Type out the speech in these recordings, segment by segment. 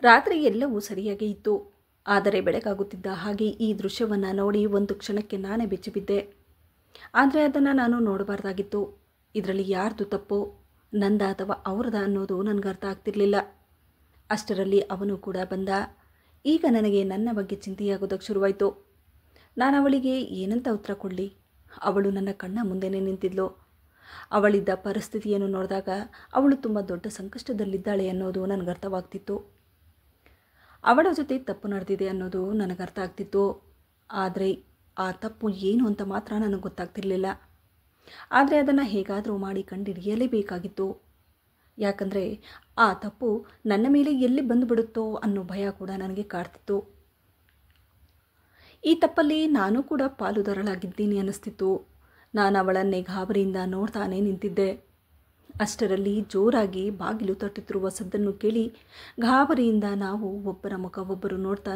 ರಾತ್ರಿ ಎಲ್ಲವೂ ಸರಿಯಾಗೇ ಇತ್ತು. ಆದರೆ ಬೆಳಗಾಗುತ್ತಿದ್ದ ಹಾಗೆ ಈ ದೃಶ್ಯವನ್ನು ನೋಡಿ ಒಂದು ಕ್ಷಣಕ್ಕೆ ನಾನೇ ಬೆಚ್ಚಿಬಿದ್ದೆ. ಆದರೆ ಅದನ್ನು ನಾನು ನೋಡಬಾರ್ದಾಗಿತ್ತು. ಇದರಲ್ಲಿ ಯಾರ್ದು ತಪ್ಪು, ನಂದ ಅಥವಾ ಅವರದ ಅನ್ನೋದು ನನಗೆ ಅರ್ಥ ಆಗ್ತಿರಲಿಲ್ಲ. ಅಷ್ಟರಲ್ಲಿ ಅವನು ಕೂಡ ಬಂದ. ಈಗ ನನಗೆ ನನ್ನ ಬಗ್ಗೆ ಚಿಂತೆಯಾಗೋದಕ್ಕೆ ಶುರುವಾಯಿತು. ನಾನು ಅವಳಿಗೆ ಏನಂತ ಉತ್ತರ ಕೊಡಲಿ? ಅವಳು ನನ್ನ ಕಣ್ಣ ಮುಂದೆನೇ ನಿಂತಿದ್ಲು. ಅವಳಿದ್ದ ಪರಿಸ್ಥಿತಿಯನ್ನು ನೋಡಿದಾಗ ಅವಳು ತುಂಬ ದೊಡ್ಡ ಸಂಕಷ್ಟದಲ್ಲಿದ್ದಾಳೆ ಅನ್ನೋದು ನನಗೆ ಅರ್ಥವಾಗ್ತಿತ್ತು. ಅವಳ ಜೊತೆ ತಪ್ಪು ನಡೆದಿದೆ ಅನ್ನೋದು ನನಗೆ ಅರ್ಥ ಆಗ್ತಿತ್ತು. ಆದರೆ ಆ ತಪ್ಪು ಏನು ಅಂತ ಮಾತ್ರ ನನಗೆ ಗೊತ್ತಾಗ್ತಿರ್ಲಿಲ್ಲ. ಆದರೆ ಅದನ್ನು ಹೇಗಾದರೂ ಮಾಡಿ ಕಂಡುಹಿಡಿಯಲೇಬೇಕಾಗಿತ್ತು. ಯಾಕಂದರೆ ಆ ತಪ್ಪು ನನ್ನ ಮೇಲೆ ಎಲ್ಲಿ ಬಂದುಬಿಡುತ್ತೋ ಅನ್ನೋ ಭಯ ಕೂಡ ನನಗೆ ಕಾಡ್ತಿತ್ತು. ಈ ತಪ್ಪಲ್ಲಿ ನಾನು ಕೂಡ ಪಾಲುದಾರಳಾಗಿದ್ದೀನಿ ಅನ್ನಿಸ್ತಿತ್ತು. ನಾನು ಅವಳನ್ನೇ ಗಾಬರಿಯಿಂದ ನೋಡ್ತಾನೆ ನಿಂತಿದ್ದೆ. ಅಷ್ಟರಲ್ಲಿ ಜೋರಾಗಿ ಬಾಗಿಲು ತಟ್ಟುತ್ತಿರುವ ಸದ್ದನ್ನು ಕೇಳಿ ಗಾಬರಿಯಿಂದ ನಾವು ಒಬ್ಬರ ಮುಖ ಒಬ್ಬರು ನೋಡ್ತಾ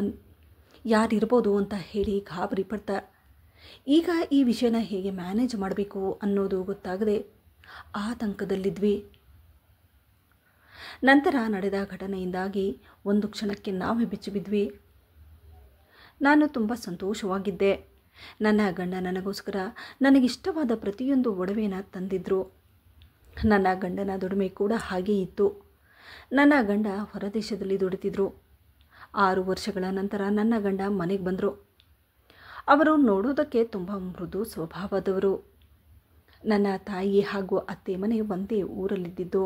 ಯಾರಿರ್ಬೋದು ಅಂತ ಹೇಳಿ ಗಾಬರಿ ಪಡ್ತಾ ಈಗ ಈ ವಿಷಯನ ಹೇಗೆ ಮ್ಯಾನೇಜ್ ಮಾಡಬೇಕು ಅನ್ನೋದು ಗೊತ್ತಾಗದೆ ಆತಂಕದಲ್ಲಿದ್ವಿ. ನಂತರ ನಡೆದ ಘಟನೆಯಿಂದಾಗಿ ಒಂದು ಕ್ಷಣಕ್ಕೆ ನಾವೇ ಬೆಚ್ಚಿಬಿದ್ವಿ. ನಾನು ತುಂಬ ಸಂತೋಷವಾಗಿದ್ದೆ. ನನ್ನ ಗಂಡ ನನಗೋಸ್ಕರ ನನಗಿಷ್ಟವಾದ ಪ್ರತಿಯೊಂದು ಒಡವೆನ ತಂದಿದ್ದರು. ನನ್ನ ಗಂಡನ ದುಡಿಮೆ ಕೂಡ ಹಾಗೇ ಇತ್ತು. ನನ್ನ ಗಂಡ ಹೊರದೇಶದಲ್ಲಿ ದುಡಿತಿದ್ರು. 6 ವರ್ಷಗಳ ನಂತರ ನನ್ನ ಗಂಡ ಮನೆಗೆ ಬಂದರು. ಅವರು ನೋಡೋದಕ್ಕೆ ತುಂಬ ಮೃದು ಸ್ವಭಾವದವರು. ನನ್ನ ತಾಯಿ ಹಾಗೂ ಅತ್ತೆ ಮನೆ ಒಂದೇ ಊರಲ್ಲಿದ್ದಿದ್ದು.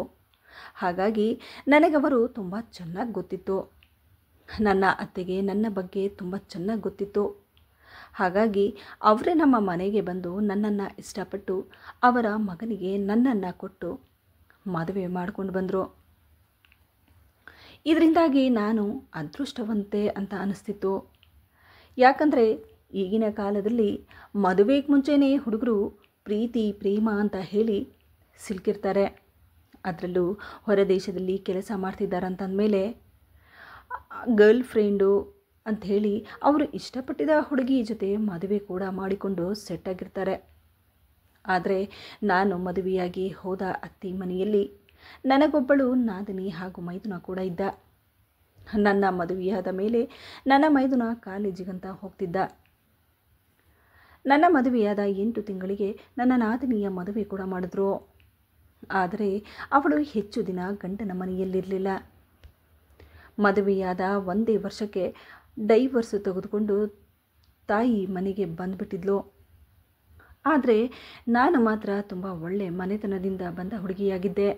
ಹಾಗಾಗಿ ನನಗವರು ತುಂಬ ಚೆನ್ನಾಗಿ ಗೊತ್ತಿತ್ತು. ನನ್ನ ಅತ್ತೆಗೆ ನನ್ನ ಬಗ್ಗೆ ತುಂಬ ಚೆನ್ನಾಗಿ ಗೊತ್ತಿತ್ತು. ಹಾಗಾಗಿ ಅವರೇ ನಮ್ಮ ಮನೆಗೆ ಬಂದು ನನ್ನನ್ನು ಇಷ್ಟಪಟ್ಟು ಅವರ ಮಗನಿಗೆ ನನ್ನನ್ನು ಕೊಟ್ಟು ಮದುವೆ ಮಾಡಿಕೊಂಡು ಬಂದರು. ಇದರಿಂದಾಗಿ ನಾನು ಅದೃಷ್ಟವಂತೆ ಅಂತ ಅನ್ನಿಸ್ತಿತ್ತು. ಯಾಕಂದರೆ ಈಗಿನ ಕಾಲದಲ್ಲಿ ಮದುವೆಗೆ ಮುಂಚೆನೇ ಹುಡುಗರು ಪ್ರೀತಿ ಪ್ರೇಮ ಅಂತ ಹೇಳಿ ಸಿಲುಕಿರ್ತಾರೆ. ಅದರಲ್ಲೂ ಹೊರದೇಶದಲ್ಲಿ ಕೆಲಸ ಮಾಡ್ತಿದ್ದಾರಂತಂದಮೇಲೆ ಗರ್ಲ್ ಫ್ರೆಂಡು ಅಂಥೇಳಿ ಅವರು ಇಷ್ಟಪಟ್ಟಿದ ಹುಡುಗಿ ಜೊತೆ ಮದುವೆ ಕೂಡ ಮಾಡಿಕೊಂಡು ಸೆಟ್ಟಾಗಿರ್ತಾರೆ. ಆದರೆ ನಾನು ಮದುವೆಯಾಗಿ ಹೋದ ಅತ್ತೆ ಮನೆಯಲ್ಲಿ ನನಗೊಬ್ಬಳು ನಾದಿನಿ ಹಾಗೂ ಮೈದುನ ಕೂಡ ಇದ್ದ. ನನ್ನ ಮದುವೆಯಾದ ಮೇಲೆ ನನ್ನ ಮೈದುನ ಕಾಲೇಜಿಗಂತ ಹೋಗ್ತಿದ್ದ. ನನ್ನ ಮದುವೆಯಾದ 8 ತಿಂಗಳಿಗೆ ನನ್ನ ನಾದಿನಿಯ ಮದುವೆ ಕೂಡ ಮಾಡಿದ್ರು. ಆದರೆ ಅವಳು ಹೆಚ್ಚು ದಿನ ಗಂಡನ ಮನೆಯಲ್ಲಿರಲಿಲ್ಲ. ಮದುವೆಯಾದ 1 ವರ್ಷಕ್ಕೆ ಡೈವರ್ಸ್ ತೆಗೆದುಕೊಂಡು ತಾಯಿ ಮನೆಗೆ ಬಂದುಬಿಟ್ಟಿದ್ಲು. ಆದರೆ ನಾನು ಮಾತ್ರ ತುಂಬ ಒಳ್ಳೆ ಮನೆತನದಿಂದ ಬಂದ ಹುಡುಗಿಯಾಗಿದ್ದೆ.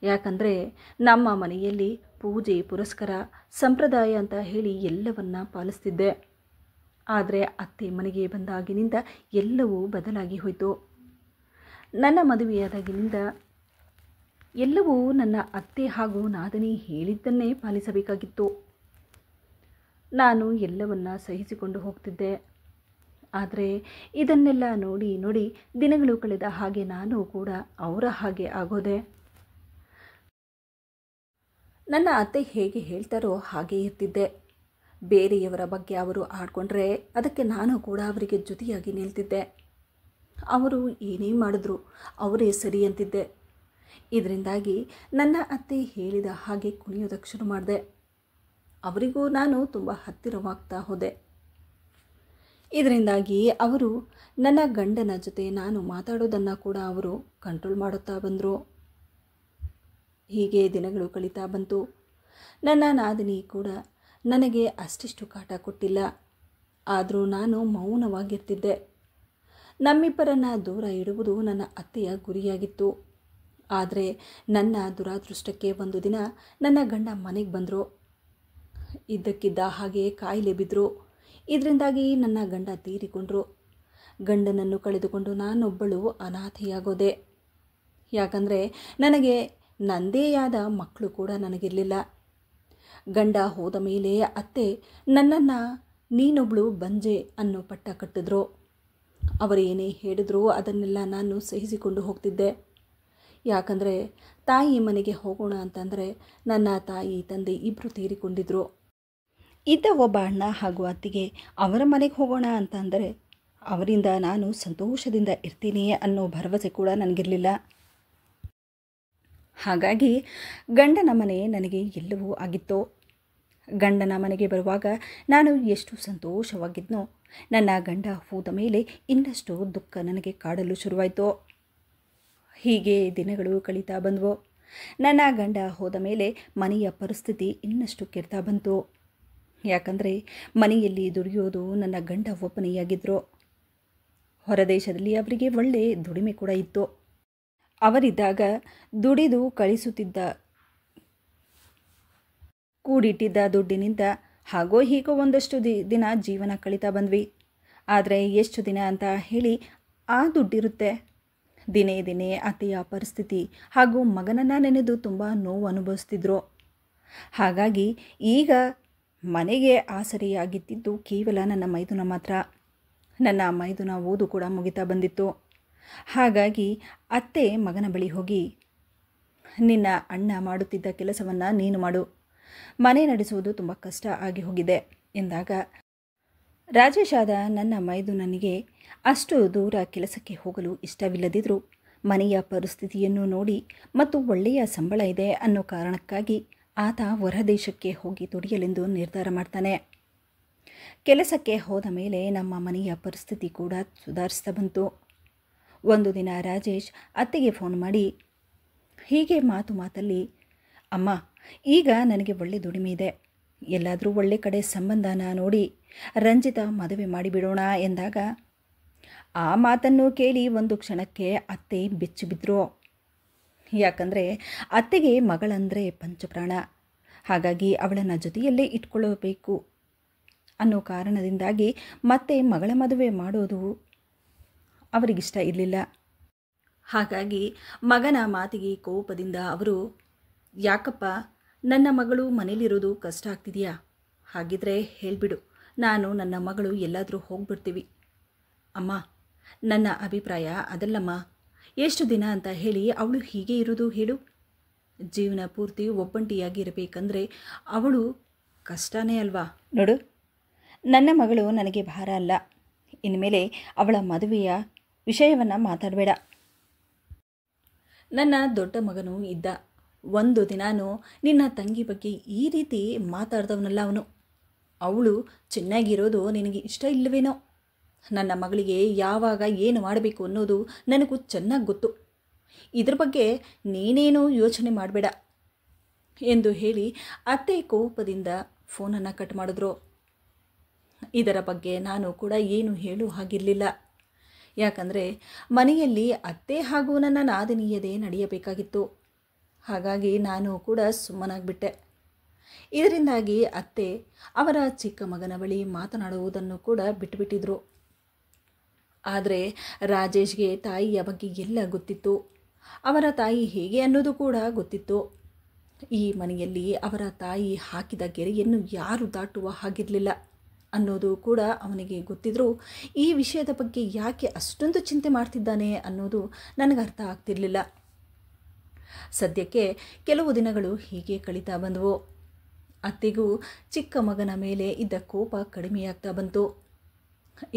ಯಾಕಂದರೆ ನಮ್ಮ ಮನೆಯಲ್ಲಿ ಪೂಜೆ ಪುರಸ್ಕಾರ ಸಂಪ್ರದಾಯ ಅಂತ ಹೇಳಿ ಎಲ್ಲವನ್ನ ಪಾಲಿಸ್ತಿದ್ದೆ. ಆದರೆ ಅತ್ತೆ ಮನೆಗೆ ಬಂದಾಗಿನಿಂದ ಎಲ್ಲವೂ ಬದಲಾಗಿ ಹೋಯಿತು. ನನ್ನ ಮದುವೆಯಾದಾಗಿನಿಂದ ಎಲ್ಲವೂ ನನ್ನ ಅತ್ತೆ ಹಾಗೂ ನಾದಿನಿ ಹೇಳಿದ್ದನ್ನೇ ಪಾಲಿಸಬೇಕಾಗಿತ್ತು. ನಾನು ಎಲ್ಲವನ್ನ ಸಹಿಸಿಕೊಂಡು ಹೋಗ್ತಿದ್ದೆ. ಆದರೆ ಇದನ್ನೆಲ್ಲ ನೋಡಿ ನೋಡಿ ದಿನಗಳು ಕಳೆದ ಹಾಗೆ ನಾನು ಕೂಡ ಅವರ ಹಾಗೆ ಆಗೋದೆ. ನನ್ನ ಅತ್ತೆ ಹೇಗೆ ಹೇಳ್ತಾರೋ ಹಾಗೆ ಇರ್ತಿದ್ದೆ. ಬೇರೆಯವರ ಬಗ್ಗೆ ಅವರು ಆಡ್ಕೊಂಡ್ರೆ ಅದಕ್ಕೆ ನಾನು ಕೂಡ ಅವರಿಗೆ ಜೊತೆಯಾಗಿ ನಿಲ್ತಿದ್ದೆ. ಅವರು ಏನೇ ಮಾಡಿದ್ರು ಅವರೇ ಸರಿ ಅಂತಿದ್ದೆ. ಇದರಿಂದಾಗಿ ನನ್ನ ಅತ್ತೆ ಹೇಳಿದ ಹಾಗೆ ಕುಣಿಯೋದಕ್ಕೆ ಶುರು ಮಾಡಿದೆ. ಅವರಿಗೂ ನಾನು ತುಂಬ ಹತ್ತಿರವಾಗ್ತಾ ಹೋದೆ. ಇದರಿಂದಾಗಿ ಅವರು ನನ್ನ ಗಂಡನ ಜೊತೆ ನಾನು ಮಾತಾಡೋದನ್ನು ಕೂಡ ಅವರು ಕಂಟ್ರೋಲ್ ಮಾಡುತ್ತಾ ಬಂದರು. ಹೀಗೆ ದಿನಗಳು ಕಳೀತಾ ಬಂತು. ನನ್ನ ನಾದಿನಿ ಕೂಡ ನನಗೆ ಅಷ್ಟಿಷ್ಟು ಕಾಟ ಕೊಟ್ಟಿಲ್ಲ. ಆದರೂ ನಾನು ಮೌನವಾಗಿರ್ತಿದ್ದೆ. ನಮ್ಮಿಬ್ಬರನ್ನು ದೂರ ಇಡುವುದು ನನ್ನ ಅತ್ತೆಯ ಗುರಿಯಾಗಿತ್ತು. ಆದರೆ ನನ್ನ ದುರಾದೃಷ್ಟಕ್ಕೆ ಒಂದು ದಿನ ನನ್ನ ಗಂಡ ಮನೆಗೆ ಬಂದರು. ಇದ್ದಕ್ಕಿದ್ದ ಹಾಗೆ ಕಾಯಿಲೆ ಬಿದ್ದರು. ಇದರಿಂದಾಗಿ ನನ್ನ ಗಂಡ ತೀರಿಕೊಂಡರು. ಗಂಡನನ್ನು ಕಳೆದುಕೊಂಡು ನಾನೊಬ್ಬಳು ಅನಾಥೆಯಾಗೋದೆ. ಯಾಕಂದರೆ ನನಗೆ ನಂದೇಯಾದ ಮಕ್ಕಳು ಕೂಡ ನನಗಿರಲಿಲ್ಲ. ಗಂಡ ಹೋದ ಮೇಲೆ ಅತ್ತೆ ನನ್ನನ್ನು ನೀನೊಬ್ಬಳು ಬಂಜೆ ಅನ್ನೋ ಪಟ್ಟ ಕಟ್ಟಿದ್ರು. ಅವರೇನೇ ಹೇಳಿದ್ರು ಅದನ್ನೆಲ್ಲ ನಾನು ಸಹಿಸಿಕೊಂಡು ಹೋಗ್ತಿದ್ದೆ. ಯಾಕಂದರೆ ತಾಯಿ ಮನೆಗೆ ಹೋಗೋಣ ಅಂತಂದರೆ ನನ್ನ ತಾಯಿ ತಂದೆ ಇಬ್ಬರು ತೀರಿಕೊಂಡಿದ್ರು. ಇದ್ದ ಒಬ್ಬ ಅಣ್ಣ ಹಾಗೂ ಅತ್ತಿಗೆ ಅವರ ಮನೆಗೆ ಹೋಗೋಣ ಅಂತಂದರೆ ಅವರಿಂದ ನಾನು ಸಂತೋಷದಿಂದ ಇರ್ತೀನಿ ಅನ್ನೋ ಭರವಸೆ ಕೂಡ ನನಗಿರಲಿಲ್ಲ. ಹಾಗಾಗಿ ಗಂಡನ ಮನೆ ನನಗೆ ಎಲ್ಲವೂ ಆಗಿತ್ತು. ಗಂಡನ ಮನೆಗೆ ಬರುವಾಗ ನಾನು ಎಷ್ಟು ಸಂತೋಷವಾಗಿದ್ನೋ, ನನ್ನ ಗಂಡ ಹೋದ ಮೇಲೆ ಇನ್ನಷ್ಟು ದುಃಖ ನನಗೆ ಕಾಡಲು ಶುರುವಾಯಿತು. ಹೀಗೆ ದಿನಗಳು ಕಳೀತಾ ಬಂದವು. ನನ್ನ ಗಂಡ ಹೋದ ಮೇಲೆ ಮನೆಯ ಪರಿಸ್ಥಿತಿ ಇನ್ನಷ್ಟು ಕೆಡ್ತಾ ಬಂತು. ಯಾಕಂದರೆ ಮನೆಯಲ್ಲಿ ದುಡಿಯೋದು ನನ್ನ ಗಂಡ ಒಬ್ಬನೆಯಾಗಿದ್ದರು. ಹೊರದೇಶದಲ್ಲಿ ಅವರಿಗೆ ಒಳ್ಳೆ ದುಡಿಮೆ ಕೂಡ ಇತ್ತು. ಅವರಿದ್ದಾಗ ದುಡಿದು ಕೂಡಿಟ್ಟಿದ್ದ ದುಡ್ಡಿನಿಂದ ಹಾಗೋ ಹೀಗೋ ಒಂದಷ್ಟು ದಿನ ಜೀವನ ಕಳೀತಾ ಬಂದ್ವಿ. ಆದರೆ ಎಷ್ಟು ದಿನ ಅಂತ ಹೇಳಿ ಆ ದುಡ್ಡಿರುತ್ತೆ? ದಿನೇ ದಿನೇ ಅತ್ತೆಯ ಪರಿಸ್ಥಿತಿ ಹಾಗೂ ಮಗನನ್ನು ನೆನೆದು ತುಂಬ ನೋವು ಅನುಭವಿಸ್ತಿದ್ರು. ಹಾಗಾಗಿ ಈಗ ಮನೆಗೆ ಆಸರೆಯಾಗಿದ್ದಿದ್ದು ಕೇವಲ ನನ್ನ ಮೈದುನ ಮಾತ್ರ. ನನ್ನ ಮೈದುನ ಓದು ಕೂಡ ಮುಗಿತಾ ಬಂದಿತ್ತು. ಹಾಗಾಗಿ ಅತ್ತೆ ಮಗನ ಬಳಿ ಹೋಗಿ, ನಿನ್ನ ಅಣ್ಣ ಮಾಡುತ್ತಿದ್ದ ಕೆಲಸವನ್ನು ನೀನು ಮಾಡು, ಮನೆ ನಡೆಸುವುದು ತುಂಬ ಕಷ್ಟ ಆಗಿ ಹೋಗಿದೆ ಎಂದಾಗ, ರಾಜೇಶಾದ ನನ್ನ ಮೈದುನನಿಗೆ ಅಷ್ಟು ದೂರ ಕೆಲಸಕ್ಕೆ ಹೋಗಲು ಇಷ್ಟವಿಲ್ಲದಿದ್ದರೂ ಮನೆಯ ಪರಿಸ್ಥಿತಿಯನ್ನು ನೋಡಿ ಮತ್ತು ಒಳ್ಳೆಯ ಸಂಬಳ ಇದೆ ಅನ್ನೋ ಕಾರಣಕ್ಕಾಗಿ ಆತ ಹೊರದೇಶಕ್ಕೆ ಹೋಗಿ ದುಡಿಯಲೆಂದು ನಿರ್ಧಾರ ಮಾಡ್ತಾನೆ. ಕೆಲಸಕ್ಕೆ ಹೋದ ಮೇಲೆ ನಮ್ಮ ಮನೆಯ ಪರಿಸ್ಥಿತಿ ಕೂಡ ಸುಧಾರಿಸ್ತಾ ಬಂತು. ಒಂದು ದಿನ ರಾಜೇಶ್ ಅತ್ತೆಗೆ ಫೋನ್ ಮಾಡಿ ಹೀಗೆ ಮಾತಲ್ಲಿ, ಅಮ್ಮ, ಈಗ ನನಗೆ ಒಳ್ಳೆ ದುಡಿಮೆ ಇದೆ, ಎಲ್ಲಾದರೂ ಒಳ್ಳೆ ಕಡೆ ಸಂಬಂಧನ ನೋಡಿ ರಂಜಿತಾ ಮದುವೆ ಮಾಡಿಬಿಡೋಣ ಎಂದಾಗ, ಆ ಮಾತನ್ನು ಕೇಳಿ ಒಂದು ಕ್ಷಣಕ್ಕೆ ಅತ್ತೆ ಬೆಚ್ಚಿ ಬಿದ್ದರು. ಯಾಕಂದರೆ ಅತ್ತೆಗೆ ಮಗಳಂದರೆ ಪಂಚಪ್ರಾಣ. ಹಾಗಾಗಿ ಅವಳನ್ನು ಜೊತೆಯಲ್ಲೇ ಇಟ್ಕೊಳ್ಳಬೇಕು ಅನ್ನೋ ಕಾರಣದಿಂದಾಗಿ ಮತ್ತೆ ಮಗಳ ಮದುವೆ ಮಾಡೋದು ಅವರಿಗಿಷ್ಟ ಇರಲಿಲ್ಲ. ಹಾಗಾಗಿ ಮಗನ ಮಾತಿಗೆ ಕೋಪದಿಂದ ಅವರು, ಯಾಕಪ್ಪ, ನನ್ನ ಮಗಳು ಮನೇಲಿರೋದು ಕಷ್ಟ ಆಗ್ತಿದೆಯಾ? ಹಾಗಿದ್ರೆ ಹೇಳಿಬಿಡು, ನಾನು ನನ್ನ ಮಗಳು ಎಲ್ಲಾದರೂ ಹೋಗ್ಬಿಡ್ತೀವಿ. ಅಮ್ಮ, ನನ್ನ ಅಭಿಪ್ರಾಯ ಅದಲ್ಲಮ್ಮ. ಎಷ್ಟು ದಿನ ಅಂತ ಹೇಳಿ ಅವಳು ಹೀಗೆ ಇರೋದು ಹೇಳು? ಜೀವನ ಪೂರ್ತಿ ಒಬ್ಬಂಟಿಯಾಗಿರಬೇಕಂದ್ರೆ ಅವಳು ಕಷ್ಟನೇ ಅಲ್ವಾ? ನೋಡು, ನನ್ನ ಮಗಳು ನನಗೆ ಭಾರ ಅಲ್ಲ. ಇನ್ಮೇಲೆ ಅವಳ ಮದುವೆಯ ವಿಷಯವನ್ನು ಮಾತಾಡಬೇಡ. ನನ್ನ ದೊಡ್ಡ ಮಗನೂ ಇದ್ದ. ಒಂದು ದಿನಾನು ನಿನ್ನ ತಂಗಿ ಬಗ್ಗೆ ಈ ರೀತಿ ಮಾತಾಡ್ದವನಲ್ಲ ಅವನು. ಅವಳು ಚೆನ್ನಾಗಿರೋದು ನಿನಗೆ ಇಷ್ಟ ಇಲ್ಲವೇನೋ? ನನ್ನ ಮಗಳಿಗೆ ಯಾವಾಗ ಏನು ಮಾಡಬೇಕು ಅನ್ನೋದು ನನಗೂ ಚೆನ್ನಾಗಿ ಗೊತ್ತು. ಇದ್ರ ಬಗ್ಗೆ ನೀನೇನೂ ಯೋಚನೆ ಮಾಡಬೇಡ ಎಂದು ಹೇಳಿ ಅತ್ತೆ ಕೋಪದಿಂದ ಫೋನನ್ನು ಕಟ್ ಮಾಡಿದ್ರು. ಇದರ ಬಗ್ಗೆ ನಾನು ಕೂಡ ಏನು ಹೇಳೋ ಹಾಗಿರಲಿಲ್ಲ. ಯಾಕಂದರೆ ಮನೆಯಲ್ಲಿ ಅತ್ತೆ ಹಾಗೂ ನನ್ನ ನಾದಿನಿಯದೇ ನಡೆಯಬೇಕಾಗಿತ್ತು. ಹಾಗಾಗಿ ನಾನು ಕೂಡ ಸುಮ್ಮನಾಗ್ಬಿಟ್ಟೆ. ಇದರಿಂದಾಗಿ ಅತ್ತೆ ಅವರ ಚಿಕ್ಕ ಮಗನ ಬಳಿ ಮಾತನಾಡುವುದನ್ನು ಕೂಡ ಬಿಟ್ಟುಬಿಟ್ಟಿದ್ರು. ಆದರೆ ರಾಜೇಶ್ಗೆ ತಾಯಿಯ ಬಗ್ಗೆ ಎಲ್ಲ ಗೊತ್ತಿತ್ತು. ಅವರ ತಾಯಿ ಹೇಗೆ ಅನ್ನೋದು ಕೂಡ ಗೊತ್ತಿತ್ತು. ಈ ಮನೆಯಲ್ಲಿ ಅವರ ತಾಯಿ ಹಾಕಿದ ಗೆರೆಯನ್ನು ಯಾರು ದಾಟುವ ಹಾಗಿರಲಿಲ್ಲ ಅನ್ನೋದು ಕೂಡ ಅವನಿಗೆ ಗೊತ್ತಿದ್ದರೂ ಈ ವಿಷಯದ ಬಗ್ಗೆ ಯಾಕೆ ಅಷ್ಟೊಂದು ಚಿಂತೆ ಮಾಡ್ತಿದ್ದಾನೆ ಅನ್ನೋದು ನನಗೆ ಅರ್ಥ ಆಗ್ತಿರಲಿಲ್ಲ. ಸದ್ಯಕ್ಕೆ ಕೆಲವು ದಿನಗಳು ಹೀಗೆ ಕಳೀತಾ ಬಂದವು. ಅತ್ತೆಗೂ ಚಿಕ್ಕ ಮಗನ ಮೇಲೆ ಇದ್ದ ಕೋಪ ಕಡಿಮೆಯಾಗ್ತಾ ಬಂತು.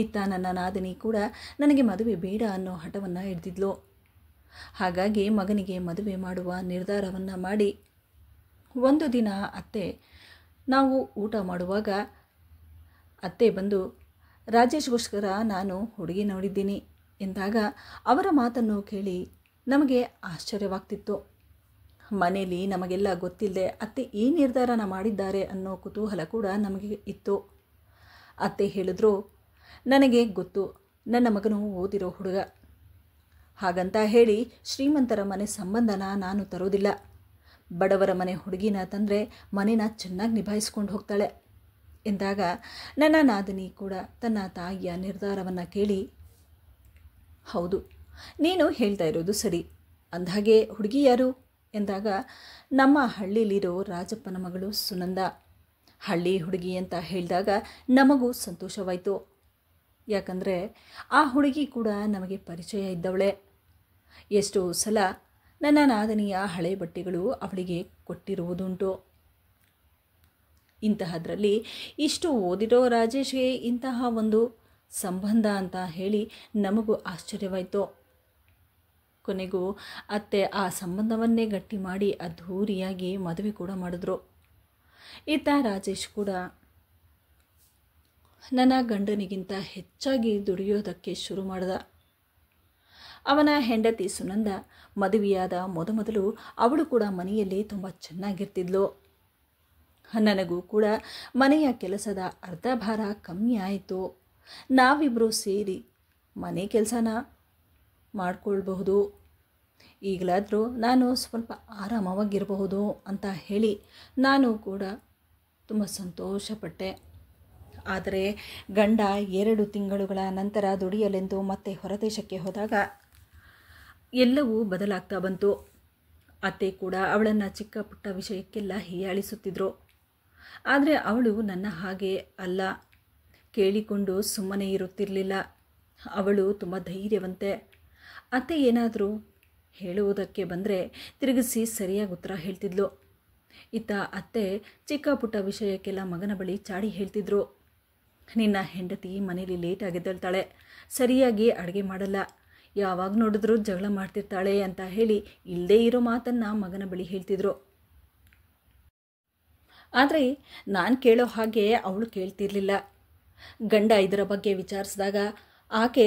ಇತ್ತ ನನ್ನ ನಾದಿನಿ ಕೂಡ ನನಗೆ ಮದುವೆ ಬೇಡ ಅನ್ನೋ ಹಠವನ್ನು ಹಿಡಿದಿದ್ಲು. ಹಾಗಾಗಿ ಮಗನಿಗೆ ಮದುವೆ ಮಾಡುವ ನಿರ್ಧಾರವನ್ನು ಮಾಡಿ ಒಂದು ದಿನ ನಾವು ಊಟ ಮಾಡುವಾಗ ಅತ್ತೆ ಬಂದು, ರಾಜೇಶ್ಗೋಸ್ಕರ ನಾನು ಹುಡುಗಿ ನೋಡಿದ್ದೀನಿ ಎಂದಾಗ ಅವರ ಮಾತನ್ನು ಕೇಳಿ ನಮಗೆ ಆಶ್ಚರ್ಯವಾಗ್ತಿತ್ತು. ಮನೆಯಲ್ಲಿ ನಮಗೆಲ್ಲ ಗೊತ್ತಿಲ್ಲದೆ ಅತ್ತೆ ಈ ನಿರ್ಧಾರನ ಮಾಡಿದ್ದಾರೆ ಅನ್ನೋ ಕುತೂಹಲ ಕೂಡ ನಮಗೆ ಇತ್ತು. ಅತ್ತೆ ಹೇಳಿದ್ರು, ನನಗೆ ಗೊತ್ತು, ನನ್ನ ಮಗನು ಓದಿರೋ ಹುಡುಗ. ಹಾಗಂತ ಹೇಳಿ ಶ್ರೀಮಂತರ ಮನೆ ಸಂಬಂಧನ ನಾನು ತರೋದಿಲ್ಲ. ಬಡವರ ಮನೆ ಹುಡುಗಿನ ತಂದರೆ ಮನೆನ ಚೆನ್ನಾಗಿ ನಿಭಾಯಿಸ್ಕೊಂಡು ಹೋಗ್ತಾಳೆ ಎಂದಾಗ ನನ್ನ ನಾದಿನಿ ಕೂಡ ತನ್ನ ತಾಯಿಯ ನಿರ್ಧಾರವನ್ನು ಕೇಳಿ, ಹೌದು, ನೀನು ಹೇಳ್ತಾ ಇರೋದು ಸರಿ. ಅಂದಹಾಗೆ ಹುಡುಗಿ ಯಾರು ಎಂದಾಗ, ನಮ್ಮ ಹಳ್ಳಿಲಿರೋ ರಾಜಪ್ಪನ ಮಗಳು ಸುನಂದ. ಹಳ್ಳಿ ಹುಡುಗಿ ಅಂತ ಹೇಳಿದಾಗ ನಮಗೂ ಸಂತೋಷವಾಯಿತು. ಯಾಕಂದರೆ ಆ ಹುಡುಗಿ ಕೂಡ ನಮಗೆ ಪರಿಚಯ ಇದ್ದವಳೆ. ಎಷ್ಟೋ ಸಲ ನನ್ನ ನಾದನಿಯ ಹಳೆ ಬಟ್ಟೆಗಳು ಅವಳಿಗೆ ಕೊಟ್ಟಿರುವುದುಂಟು. ಇಂತಹದ್ರಲ್ಲಿ ಇಷ್ಟು ಓದಿರೋ ರಾಜೇಶ್ಗೆ ಇಂತಹ ಒಂದು ಸಂಬಂಧ ಅಂತ ಹೇಳಿ ನಮಗೂ ಆಶ್ಚರ್ಯವಾಯಿತು. ಕೊನೆಗೂ ಅತ್ತೆ ಆ ಸಂಬಂಧವನ್ನೇ ಗಟ್ಟಿ ಮಾಡಿ ಅದ್ಧೂರಿಯಾಗಿ ಮದುವೆ ಕೂಡ ಮಾಡಿದ್ರು. ಇತ್ತ ರಾಜೇಶ್ ಕೂಡ ನನ್ನ ಗಂಡನಿಗಿಂತ ಹೆಚ್ಚಾಗಿ ದುಡಿಯೋದಕ್ಕೆ ಶುರು ಮಾಡಿದ. ಅವನ ಹೆಂಡತಿ ಸುನಂದ ಮದುವೆಯಾದ ಮೊದಮೊದಲು ಅವಳು ಕೂಡ ಮನೆಯಲ್ಲಿ ತುಂಬ ಚೆನ್ನಾಗಿರ್ತಿದ್ಲು. ನನಗೂ ಕೂಡ ಮನೆಯ ಕೆಲಸದ ಅರ್ಧ ಭಾರ ಕಮ್ಮಿ ಆಯಿತು. ನಾವಿಬ್ಬರು ಸೇರಿ ಮನೆ ಕೆಲಸನ ಮಾಡಿಕೊಳ್ಬಹುದು, ಈಗಲಾದರೂ ನಾನು ಸ್ವಲ್ಪ ಆರಾಮವಾಗಿರಬಹುದು ಅಂತ ಹೇಳಿ ನಾನು ಕೂಡ ತುಂಬ ಸಂತೋಷಪಟ್ಟೆ. ಆದರೆ ಗಂಡ 2 ತಿಂಗಳುಗಳ ನಂತರ ದುಡಿಯಲೆಂದು ಮತ್ತೆ ಹೊರದೇಶಕ್ಕೆ ಹೋದಾಗ ಎಲ್ಲವೂ ಬದಲಾಗ್ತಾ ಬಂತು. ಅತ್ತೆ ಕೂಡ ಅವಳನ್ನು ಚಿಕ್ಕ ಪುಟ್ಟ ವಿಷಯಕ್ಕೆಲ್ಲ ಹೀಯಾಳಿಸುತ್ತಿದ್ದರು. ಆದರೆ ಅವಳು ನನ್ನ ಹಾಗೆ ಅಲ್ಲ, ಕೇಳಿಕೊಂಡು ಸುಮ್ಮನೆ ಇರುತ್ತಿರಲಿಲ್ಲ. ಅವಳು ತುಂಬ ಧೈರ್ಯವಂತೆ. ಅತ್ತೆ ಏನಾದರೂ ಹೇಳುವುದಕ್ಕೆ ಬಂದರೆ ತಿರುಗಿಸಿ ಸರಿಯಾಗಿ ಉತ್ತರ ಹೇಳ್ತಿದ್ಲು. ಇತ್ತ ಅತ್ತೆ ಚಿಕ್ಕ ಪುಟ್ಟ ವಿಷಯಕ್ಕೆಲ್ಲ ಮಗನ ಬಳಿ ಚಾಡಿ ಹೇಳ್ತಿದ್ರು. ನಿನ್ನ ಹೆಂಡತಿ ಮನೇಲಿ ಲೇಟಾಗೆದ್ದೇಳ್ತಾಳೆ, ಸರಿಯಾಗಿ ಅಡುಗೆ ಮಾಡಲ್ಲ, ಯಾವಾಗ ನೋಡಿದ್ರೂ ಜಗಳ ಮಾಡ್ತಿರ್ತಾಳೆ ಅಂತ ಹೇಳಿ ಇಲ್ಲದೇ ಇರೋ ಮಾತನ್ನು ಮಗನ ಬಳಿ ಹೇಳ್ತಿದ್ರು. ಆದರೆ ನಾನು ಕೇಳೋ ಹಾಗೆ ಅವಳು ಕೇಳ್ತಿರ್ಲಿಲ್ಲ. ಗಂಡ ಇದರ ಬಗ್ಗೆ ವಿಚಾರಿಸಿದಾಗ ಆಕೆ,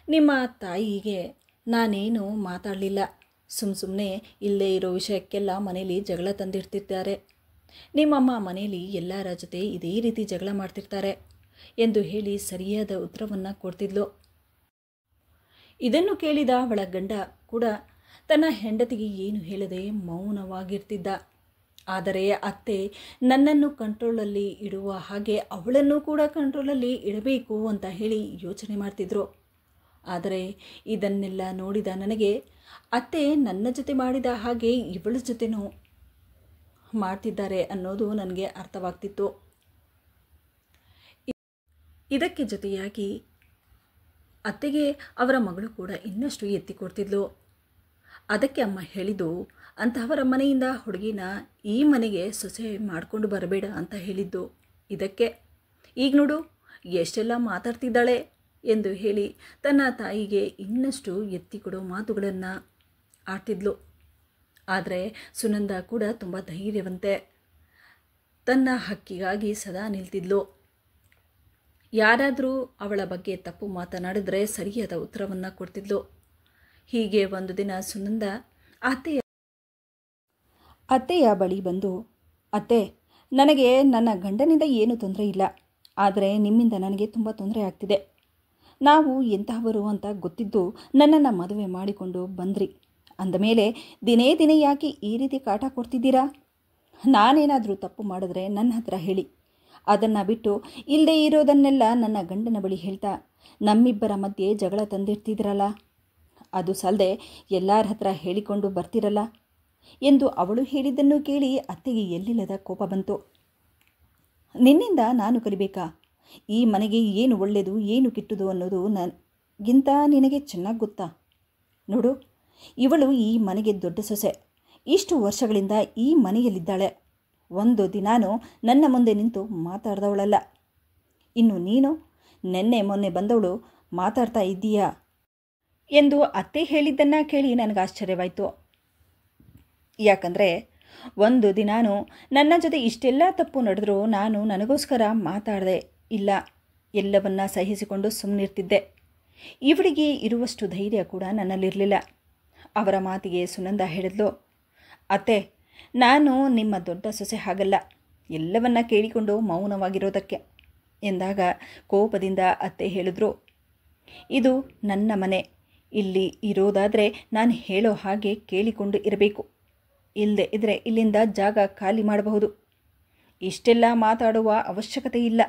ನಿಮ್ಮ ತಾಯಿಗೆ ನಾನೇನು ಮಾತಾಡಲಿಲ್ಲ, ಸುಮ್ಮನೆ ಇಲ್ಲದೇ ಇರೋ ವಿಷಯಕ್ಕೆಲ್ಲ ಮನೇಲಿ ಜಗಳ ತಂದಿಡ್ತಿರ್ತಾರೆ, ನಿಮ್ಮಮ್ಮ ಮನೇಲಿ ಎಲ್ಲರ ಜೊತೆ ಇದೇ ರೀತಿ ಜಗಳ ಮಾಡ್ತಿರ್ತಾರೆ ಎಂದು ಹೇಳಿ ಸರಿಯಾದ ಉತ್ತರವನ್ನು ಕೊಡ್ತಿದ್ಲು. ಇದನ್ನು ಕೇಳಿದ ಅವಳ ಗಂಡ ಕೂಡ ತನ್ನ ಹೆಂಡತಿಗೆ ಏನು ಹೇಳದೆ ಮೌನವಾಗಿರ್ತಿದ್ದ. ಆದರೆ ಅತ್ತೆ ನನ್ನನ್ನು ಕಂಟ್ರೋಲಲ್ಲಿ ಇಡುವ ಹಾಗೆ ಅವಳನ್ನು ಕೂಡ ಕಂಟ್ರೋಲಲ್ಲಿ ಇಡಬೇಕು ಅಂತ ಹೇಳಿ ಯೋಚನೆ ಮಾಡ್ತಿದ್ರು. ಆದರೆ ಇದನ್ನೆಲ್ಲ ನೋಡಿದ ನನಗೆ ಅತ್ತೆ ನನ್ನ ಜೊತೆ ಮಾಡಿದ ಹಾಗೆ ಇವಳ ಜೊತೆನೂ ಮಾಡ್ತಿದ್ದಾರೆ ಅನ್ನೋದು ನನಗೆ ಅರ್ಥವಾಗ್ತಿತ್ತು. ಇದಕ್ಕೆ ಜೊತೆಯಾಗಿ ಅತ್ತೆಗೆ ಅವರ ಮಗಳು ಕೂಡ ಇನ್ನಷ್ಟು ಎತ್ತಿ ಕೊಡ್ತಿದ್ಲು. ಅದಕ್ಕೆ ಅಮ್ಮ ಹೇಳಿದ್ದು, ಅಂತಹವರ ಮನೆಯಿಂದ ಹುಡುಗಿನ ಈ ಮನೆಗೆ ಸೊಸೆ ಮಾಡಿಕೊಂಡು ಬರಬೇಡ ಅಂತ ಹೇಳಿದ್ದು ಇದಕ್ಕೆ. ಈಗ ನೋಡು ಎಷ್ಟೆಲ್ಲ ಮಾತಾಡ್ತಿದ್ದಾಳೆ ಎಂದು ಹೇಳಿ ತನ್ನ ತಾಯಿಗೆ ಇನ್ನಷ್ಟು ಎತ್ತಿ ಕೊಡೋ ಮಾತುಗಳನ್ನು ಆಡ್ತಿದ್ಲು. ಆದರೆ ಸುನಂದ ಕೂಡ ತುಂಬ ಧೈರ್ಯವಂತೆ. ತನ್ನ ಹಕ್ಕಿಗಾಗಿ ಸದಾ ನಿಲ್ತಿದ್ಲು. ಯಾರಾದರೂ ಅವಳ ಬಗ್ಗೆ ತಪ್ಪು ಮಾತನಾಡಿದರೆ ಸರಿಯಾದ ಉತ್ತರವನ್ನು ಕೊಡ್ತಿದ್ಲು. ಹೀಗೆ ಒಂದು ದಿನ ಸುನಂದ ಅತ್ತೆಯ ಬಳಿ ಬಂದು, ಅತ್ತೆ, ನನಗೆ ನನ್ನ ಗಂಡನಿಂದ ಏನೂ ತೊಂದರೆ ಇಲ್ಲ, ಆದರೆ ನಿಮ್ಮಿಂದ ನನಗೆ ತುಂಬ ತೊಂದರೆ ಆಗ್ತಿದೆ. ನಾವು ಎಂತಹವರು ಅಂತ ಗೊತ್ತಿದ್ದು ನನ್ನನ್ನು ಮದುವೆ ಮಾಡಿಕೊಂಡು ಬಂದ್ರಿ ಅಂದಮೇಲೆ ದಿನೇ ದಿನೇ ಯಾಕೆ ಈ ರೀತಿ ಕಾಟ ಕೊಡ್ತಿದ್ದೀರಾ? ನಾನೇನಾದರೂ ತಪ್ಪು ಮಾಡಿದ್ರೆ ನನ್ನ ಹತ್ರ ಹೇಳಿ, ಅದನ್ನು ಬಿಟ್ಟು ಇಲ್ಲದೇ ಇರೋದನ್ನೆಲ್ಲ ನನ್ನ ಗಂಡನ ಬಳಿ ಹೇಳ್ತಾ ನಮ್ಮಿಬ್ಬರ ಮಧ್ಯೆ ಜಗಳ ತಂದಿರ್ತಿದ್ರಲ್ಲ, ಅದು ಸಲ್ಲದೆ ಎಲ್ಲರ ಹತ್ರ ಹೇಳಿಕೊಂಡು ಬರ್ತಿರಲ್ಲ ಎಂದು ಅವಳು ಹೇಳಿದ್ದನ್ನು ಕೇಳಿ ಅತ್ತೆಗೆ ಎಲ್ಲಿಲ್ಲದ ಕೋಪ ಬಂತು. ನಿನ್ನಿಂದ ನಾನು ಕಲಿಬೇಕಾ? ಈ ಮನೆಗೆ ಏನು ಒಳ್ಳೆಯದು ಏನು ಕೆಟ್ಟದು ಅನ್ನೋದು ನನಗಿಂತ ನಿನಗೆ ಚೆನ್ನಾಗಿ ಗೊತ್ತಾ? ನೋಡು, ಇವಳು ಈ ಮನೆಗೆ ದೊಡ್ಡ ಸೊಸೆ, ಇಷ್ಟು ವರ್ಷಗಳಿಂದ ಈ ಮನೆಯಲ್ಲಿದ್ದಾಳೆ. ಒಂದು ದಿನಾನೂ ನನ್ನ ಮುಂದೆ ನಿಂತು ಮಾತಾಡ್ದವಳಲ್ಲ. ಇನ್ನು ನೀನು ನೆನ್ನೆ ಮೊನ್ನೆ ಬಂದವಳು ಮಾತಾಡ್ತಾ ಇದ್ದೀಯಾ ಎಂದು ಅತ್ತೆ ಹೇಳಿದ್ದನ್ನು ಕೇಳಿ ನನಗೆ ಆಶ್ಚರ್ಯವಾಯಿತು. ಯಾಕಂದರೆ ಒಂದು ದಿನಾನೂ ನನ್ನ ಜೊತೆ ಇಷ್ಟೆಲ್ಲ ತಪ್ಪು ನಡೆದರೂ ನಾನು ನನಗೋಸ್ಕರ ಮಾತಾಡದೆ ಇಲ್ಲ, ಎಲ್ಲವನ್ನ ಸಹಿಸಿಕೊಂಡು ಸುಮ್ಮನಿರ್ತಿದ್ದೆ. ಇವಳಿಗೆ ಇರುವಷ್ಟು ಧೈರ್ಯ ಕೂಡ ನನ್ನಲ್ಲಿರಲಿಲ್ಲ. ಅವರ ಮಾತಿಗೆ ಸುನಂದ ಹೇಳಿದ್ಲು, ಅತ್ತೆ, ನಾನು ನಿಮ್ಮ ದೊಡ್ಡ ಸೊಸೆ ಹಾಗಲ್ಲ, ಎಲ್ಲವನ್ನ ಕೇಳಿಕೊಂಡು ಮೌನವಾಗಿರೋದಕ್ಕೆ ಎಂದಾಗ ಕೋಪದಿಂದ ಅತ್ತೆ ಹೇಳಿದ್ರು, ಇದು ನನ್ನ ಮನೆ, ಇಲ್ಲಿ ಇರೋದಾದರೆ ನಾನು ಹೇಳೋ ಹಾಗೆ ಕೇಳಿಕೊಂಡು ಇರಬೇಕು, ಇಲ್ಲದೆ ಇದ್ದರೆ ಇಲ್ಲಿಂದ ಜಾಗ ಖಾಲಿ ಮಾಡಬಹುದು, ಇಷ್ಟೆಲ್ಲ ಮಾತಾಡುವ ಅವಶ್ಯಕತೆ ಇಲ್ಲ.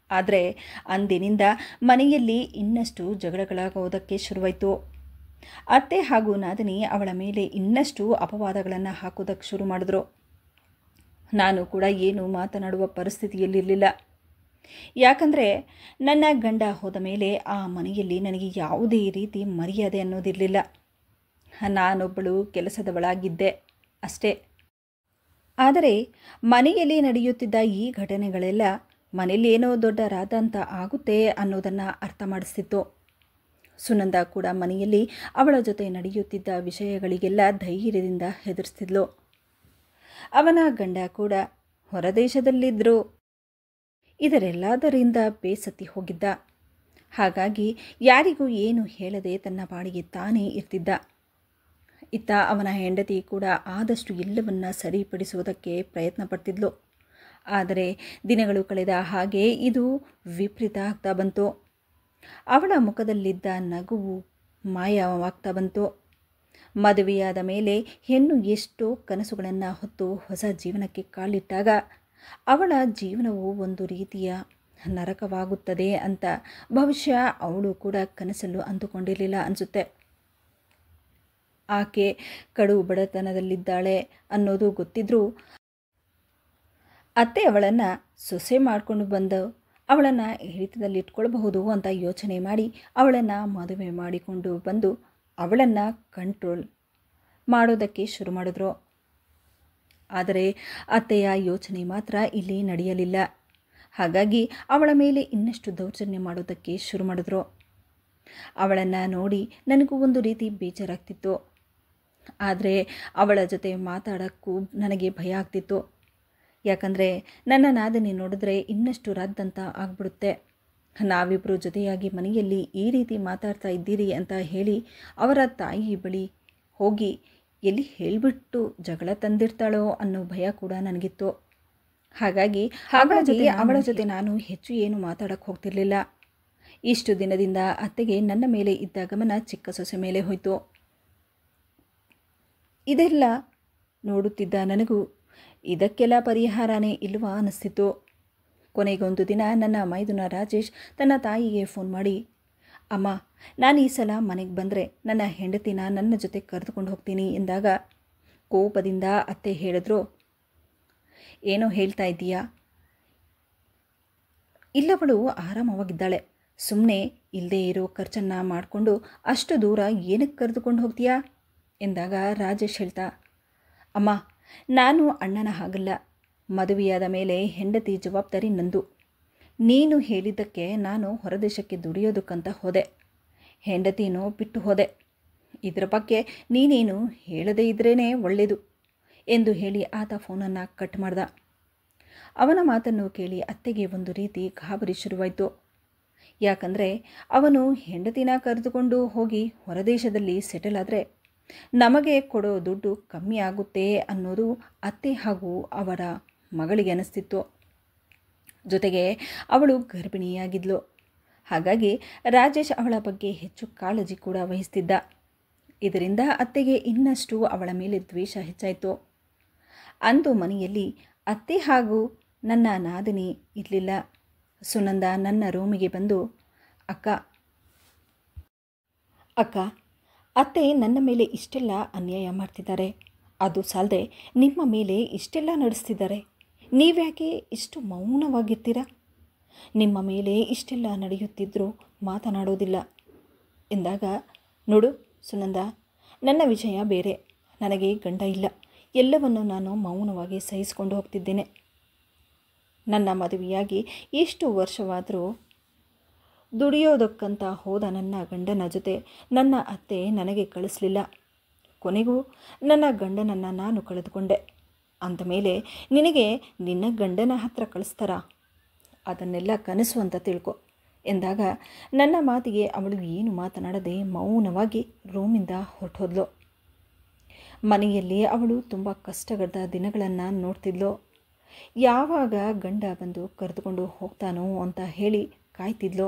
ಆದರೆ ಅಂದಿನಿಂದ ಮನೆಯಲ್ಲಿ ಇನ್ನಷ್ಟು ಜಗಳಗಳಾಗುವುದಕ್ಕೆ ಶುರುವಾಯಿತು. ಅತ್ತೆ ಹಾಗೂ ನಾದಿನಿ ಅವಳ ಮೇಲೆ ಇನ್ನಷ್ಟು ಅಪವಾದಗಳನ್ನು ಹಾಕೋದಕ್ಕೆ ಶುರು ಮಾಡಿದ್ರು. ನಾನು ಕೂಡ ಏನು ಮಾತನಾಡುವ ಪರಿಸ್ಥಿತಿಯಲ್ಲಿರಲಿಲ್ಲ. ಯಾಕಂದರೆ ನನ್ನ ಗಂಡ ಹೋದ ಮೇಲೆ ಆ ಮನೆಯಲ್ಲಿ ನನಗೆ ಯಾವುದೇ ರೀತಿ ಮರ್ಯಾದೆ ಅನ್ನೋದಿರಲಿಲ್ಲ. ನಾನೊಬ್ಬಳು ಕೆಲಸದವಳಾಗಿದ್ದೆ ಅಷ್ಟೇ. ಆದರೆ ಮನೆಯಲ್ಲಿ ನಡೆಯುತ್ತಿದ್ದ ಈ ಘಟನೆಗಳೆಲ್ಲ ಮನೆಯಲ್ಲಿ ಏನೋ ದೊಡ್ಡ ರಾದಂತ ಆಗುತ್ತೆ ಅನ್ನೋದನ್ನು ಅರ್ಥ ಮಾಡಿಸ್ತಿತ್ತು. ಸುನಂದ ಕೂಡ ಮನೆಯಲ್ಲಿ ಅವಳ ಜೊತೆ ನಡೆಯುತ್ತಿದ್ದ ವಿಷಯಗಳಿಗೆಲ್ಲ ಧೈರ್ಯದಿಂದ ಹೆದರಿಸ್ತಿದ್ಲು. ಅವನ ಗಂಡ ಕೂಡ ಹೊರದೇಶದಲ್ಲಿದ್ದರು. ಇದರೆಲ್ಲದರಿಂದ ಬೇಸತ್ತಿ ಹೋಗಿದ್ದ. ಹಾಗಾಗಿ ಯಾರಿಗೂ ಏನು ಹೇಳದೆ ತನ್ನ ಪಾಡಿಗೆ ತಾನೇ ಇರ್ತಿದ್ದ. ಇತ್ತ ಅವನ ಹೆಂಡತಿ ಕೂಡ ಆದಷ್ಟು ಎಲ್ಲವನ್ನ ಸರಿಪಡಿಸುವುದಕ್ಕೆ ಪ್ರಯತ್ನ ಪಡ್ತಿದ್ಲು. ಆದರೆ ದಿನಗಳು ಕಳೆದ ಹಾಗೆ ಇದು ವಿಪರೀತ ಆಗ್ತಾ ಬಂತು. ಅವಳ ಮುಖದಲ್ಲಿದ್ದ ನಗುವು ಮಾಯವಾಗ್ತಾ ಬಂತು. ಮದುವೆಯಾದ ಮೇಲೆ ಹೆಣ್ಣು ಎಷ್ಟೋ ಕನಸುಗಳನ್ನು ಹೊತ್ತು ಹೊಸ ಜೀವನಕ್ಕೆ ಕಾಲಿಟ್ಟಾಗ ಅವಳ ಜೀವನವು ಒಂದು ರೀತಿಯ ನರಕವಾಗುತ್ತದೆ ಅಂತ ಬಹುಶಃ ಅವಳು ಕೂಡ ಕನಸಲ್ಲೂ ಅಂದುಕೊಂಡಿರಲಿಲ್ಲ ಅನಿಸುತ್ತೆ. ಆಕೆ ಕಡು ಬಡತನದಲ್ಲಿದ್ದಾಳೆ ಅನ್ನೋದು ಗೊತ್ತಿದ್ರೂ ಅತ್ತೆ ಅವಳನ್ನು ಸೊಸೆ ಮಾಡಿಕೊಂಡು ಬಂದು ಅವಳನ್ನು ಹಿಡಿತದಲ್ಲಿಟ್ಕೊಳ್ಬಹುದು ಅಂತ ಯೋಚನೆ ಮಾಡಿ ಅವಳನ್ನು ಮದುವೆ ಮಾಡಿಕೊಂಡು ಬಂದು ಅವಳನ್ನು ಕಂಟ್ರೋಲ್ ಮಾಡೋದಕ್ಕೆ ಶುರು ಮಾಡಿದ್ರು. ಆದರೆ ಅತ್ತೆಯ ಯೋಚನೆ ಮಾತ್ರ ಇಲ್ಲಿ ನಡೆಯಲಿಲ್ಲ. ಹಾಗಾಗಿ ಅವಳ ಮೇಲೆ ಇನ್ನಷ್ಟು ದೌರ್ಜನ್ಯ ಮಾಡೋದಕ್ಕೆ ಶುರು ಮಾಡಿದ್ರು. ಅವಳನ್ನು ನೋಡಿ ನನಗೂ ಒಂದು ರೀತಿ ಬೇಜಾರಾಗ್ತಿತ್ತು. ಆದರೆ ಅವಳ ಜೊತೆ ಮಾತಾಡೋಕ್ಕೂ ನನಗೆ ಭಯ ಆಗ್ತಿತ್ತು. ಯಾಕಂದರೆ ನನ್ನ ನಾದಿನಿ ನೋಡಿದ್ರೆ ಇನ್ನಷ್ಟು ರದ್ದಂತ ಆಗ್ಬಿಡುತ್ತೆ. ನಾವಿಬ್ಬರು ಜೊತೆಯಾಗಿ ಮನೆಯಲ್ಲಿ ಈ ರೀತಿ ಮಾತಾಡ್ತಾ ಇದ್ದೀರಿ ಅಂತ ಹೇಳಿ ಅವರ ತಾಯಿ ಬಳಿ ಹೋಗಿ ಎಲ್ಲಿ ಹೇಳಿಬಿಟ್ಟು ಜಗಳ ತಂದಿರ್ತಾಳೋ ಅನ್ನೋ ಭಯ ಕೂಡ ನನಗಿತ್ತು. ಹಾಗಾಗಿ ಅವಳ ಜೊತೆ ನಾನು ಹೆಚ್ಚು ಏನು ಮಾತಾಡೋಕ್ಕೆ ಹೋಗ್ತಿರ್ಲಿಲ್ಲ. ಇಷ್ಟು ದಿನದಿಂದ ಅತ್ತೆಗೆ ನನ್ನ ಮೇಲೆ ಇದ್ದ ಗಮನ ಚಿಕ್ಕ ಸೊಸೆ ಮೇಲೆ ಹೋಯಿತು. ಇದೆಲ್ಲ ನೋಡುತ್ತಿದ್ದ ನನಗೂ ಇದಕ್ಕೆಲ್ಲ ಪರಿಹಾರನೇ ಇಲ್ವಾ ಅನ್ನಿಸ್ತಿತ್ತು. ಕೊನೆಗೊಂದು ದಿನ ನನ್ನ ಮೈದುನ ರಾಜೇಶ್ ತನ್ನ ತಾಯಿಗೆ ಫೋನ್ ಮಾಡಿ, ಅಮ್ಮ, ನಾನು ಈ ಸಲ ಮನೆಗೆ ಬಂದರೆ ನನ್ನ ಹೆಂಡತಿನ ನನ್ನ ಜೊತೆ ಕರೆದುಕೊಂಡು ಹೋಗ್ತೀನಿ ಎಂದಾಗ ಕೋಪದಿಂದ ಅತ್ತೆ ಹೇಳಿದ್ರು, ಏನೋ ಹೇಳ್ತಾ ಇದ್ದೀಯಾ? ಇಲ್ಲವಳು ಆರಾಮವಾಗಿದ್ದಾಳೆ, ಸುಮ್ಮನೆ ಇಲ್ಲದೇ ಇರೋ ಖರ್ಚನ್ನು ಮಾಡಿಕೊಂಡು ಅಷ್ಟು ದೂರ ಏನಕ್ಕೆ ಕರೆದುಕೊಂಡು ಹೋಗ್ತೀಯಾ ಎಂದಾಗ ರಾಜೇಶ್ ಹೇಳ್ತಾ, ಅಮ್ಮ, ನಾನು ಅಣ್ಣನ ಹಾಗಲ್ಲ. ಮದುವೆಯಾದ ಮೇಲೆ ಹೆಂಡತಿ ಜವಾಬ್ದಾರಿ ನಂದು. ನೀನು ಹೇಳಿದ್ದಕ್ಕೆ ನಾನು ಹೊರದೇಶಕ್ಕೆ ದುಡಿಯೋದಕ್ಕಂತ ಹೋದೆ. ಹೆಂಡತಿನೂ ಬಿಟ್ಟು ಹೋದೆ. ಇದರ ಬಗ್ಗೆ ನೀನೇನು ಹೇಳದೇ ಇದ್ರೇ ಒಳ್ಳೆಯದು ಎಂದು ಹೇಳಿ ಆತ ಫೋನನ್ನು ಕಟ್ ಮಾಡ್ದ. ಅವನ ಮಾತನ್ನು ಕೇಳಿ ಅತ್ತೆಗೆ ಒಂದು ರೀತಿ ಗಾಬರಿ ಶುರುವಾಯಿತು. ಯಾಕಂದರೆ ಅವನು ಹೆಂಡತಿನ ಕರೆದುಕೊಂಡು ಹೋಗಿ ಹೊರದೇಶದಲ್ಲಿ ಸೆಟಲ್ ಆದರೆ ನಮಗೆ ಕೊಡೋ ದುಡ್ಡು ಕಮ್ಮಿ ಆಗುತ್ತೆ ಅನ್ನೋದು ಅತ್ತೆ ಹಾಗೂ ಅವರ ಮಗಳಿಗೆ ಅನ್ನಿಸ್ತಿತ್ತು. ಜೊತೆಗೆ ಅವಳು ಗರ್ಭಿಣಿಯಾಗಿದ್ಲು. ಹಾಗಾಗಿ ರಾಜೇಶ್ ಅವಳ ಬಗ್ಗೆ ಹೆಚ್ಚು ಕಾಳಜಿ ಕೂಡ ವಹಿಸ್ತಿದ್ದ. ಇದರಿಂದ ಅತ್ತೆಗೆ ಇನ್ನಷ್ಟು ಅವಳ ಮೇಲೆ ದ್ವೇಷ ಹೆಚ್ಚಾಯಿತು. ಅಂದು ಮನೆಯಲ್ಲಿ ಅತ್ತೆ ಹಾಗೂ ನನ್ನ ನಾದಿನಿ ಇರಲಿಲ್ಲ. ಸುನಂದ ನನ್ನ ರೂಮಿಗೆ ಬಂದು, ಅಕ್ಕ, ಅತ್ತೆ ನನ್ನ ಮೇಲೆ ಇಷ್ಟೆಲ್ಲ ಅನ್ಯಾಯ ಮಾಡ್ತಿದ್ದಾರೆ. ಅದು ಸಾಲದೆ ನಿಮ್ಮ ಮೇಲೆ ಇಷ್ಟೆಲ್ಲ ನಡೆಸ್ತಿದ್ದಾರೆ. ನೀವ್ಯಾಕೆ ಇಷ್ಟು ಮೌನವಾಗಿರ್ತೀರ? ನಿಮ್ಮ ಮೇಲೆ ಇಷ್ಟೆಲ್ಲ ನಡೆಯುತ್ತಿದ್ದರೂ ಮಾತನಾಡೋದಿಲ್ಲ ಎಂದಾಗ, ನೋಡು ಸುನಂದ, ನನ್ನ ವಿಷಯ ಬೇರೆ. ನನಗೆ ಗಂಡ ಇಲ್ಲ. ಎಲ್ಲವನ್ನು ನಾನು ಮೌನವಾಗಿ ಸಹಿಸಿಕೊಂಡು ಹೋಗ್ತಿದ್ದೇನೆ. ನನ್ನ ಮದುವೆಯಾಗಿ ಎಷ್ಟು ವರ್ಷವಾದರೂ ದುಡಿಯೋದಕ್ಕಂತ ಹೋದ ನನ್ನ ಗಂಡನ ಜೊತೆ ನನ್ನ ಅತ್ತೆ ನನಗೆ ಕಳಿಸ್ಲಿಲ್ಲ. ಕೊನೆಗೂ ನನ್ನ ಗಂಡನನ್ನು ನಾನು ಕಳೆದುಕೊಂಡೆ. ಅಂದಮೇಲೆ ನಿನಗೆ ನಿನ್ನ ಗಂಡನ ಹತ್ರ ಕಳಿಸ್ತಾರಾ? ಅದನ್ನೆಲ್ಲ ಕನಸು ಅಂತ ತಿಳ್ಕೊ ಎಂದಾಗ ನನ್ನ ಮಾತಿಗೆ ಅವಳು ಏನು ಮಾತನಾಡದೆ ಮೌನವಾಗಿ ರೂಮಿಂದ ಹೊರಟೋದ್ಲು. ಮನೆಯಲ್ಲಿ ಅವಳು ತುಂಬ ಕಷ್ಟಗಡ್ಡ ದಿನಗಳನ್ನು ನೋಡ್ತಿದ್ಲು. ಯಾವಾಗ ಗಂಡ ಬಂದು ಕರೆದುಕೊಂಡು ಹೋಗ್ತಾನೋ ಅಂತ ಹೇಳಿ ಕಾಯ್ತಿದ್ಲು.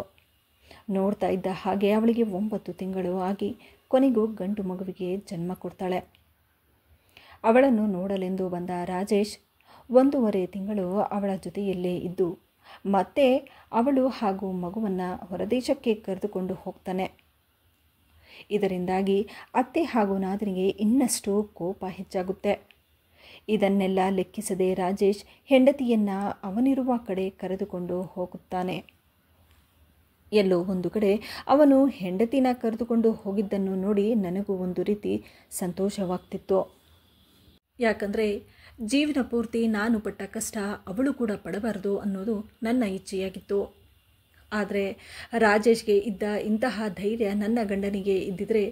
ನೋಡ್ತಾ ಇದ್ದ ಹಾಗೆ ಅವಳಿಗೆ 9 ತಿಂಗಳು ಆಗಿ ಕೊನೆಗೂ ಗಂಡು ಮಗುವಿಗೆ ಜನ್ಮ ಕೊಡ್ತಾಳೆ. ಅವಳನ್ನು ನೋಡಲೆಂದು ಬಂದ ರಾಜೇಶ್ 1.5 ತಿಂಗಳು ಅವಳ ಜೊತೆಯಲ್ಲೇ ಇದ್ದು ಮತ್ತೆ ಅವಳು ಹಾಗೂ ಮಗುವನ್ನು ಹೊರದೇಶಕ್ಕೆ ಕರೆದುಕೊಂಡು ಹೋಗ್ತಾನೆ. ಇದರಿಂದಾಗಿ ಅತ್ತೆ ಹಾಗೂ ನಾದಿನಿಗೆ ಇನ್ನಷ್ಟು ಕೋಪ ಹೆಚ್ಚಾಗುತ್ತೆ. ಇದನ್ನೆಲ್ಲ ಲೆಕ್ಕಿಸದೆ ರಾಜೇಶ್ ಹೆಂಡತಿಯನ್ನು ಅವನಿರುವ ಕಡೆ ಕರೆದುಕೊಂಡು ಹೋಗುತ್ತಾನೆ. ಎಲ್ಲೋ ಒಂದು ಕಡೆ ಅವನು ಹೆಂಡತಿನ ಕರೆದುಕೊಂಡು ಹೋಗಿದ್ದನ್ನು ನೋಡಿ ನನಗೂ ಒಂದು ರೀತಿ ಸಂತೋಷವಾಗ್ತಿತ್ತು. ಯಾಕಂದರೆ ಜೀವನ ಪೂರ್ತಿ ನಾನು ಪಟ್ಟ ಕಷ್ಟ ಅವಳು ಕೂಡ ಪಡಬಾರದು ಅನ್ನೋದು ನನ್ನ ಇಚ್ಛೆಯಾಗಿತ್ತು. ಆದರೆ ರಾಜೇಶ್ಗೆ ಇದ್ದ ಇಂತಹ ಧೈರ್ಯ ನನ್ನ ಗಂಡನಿಗೆ ಇದ್ದಿದ್ರೆ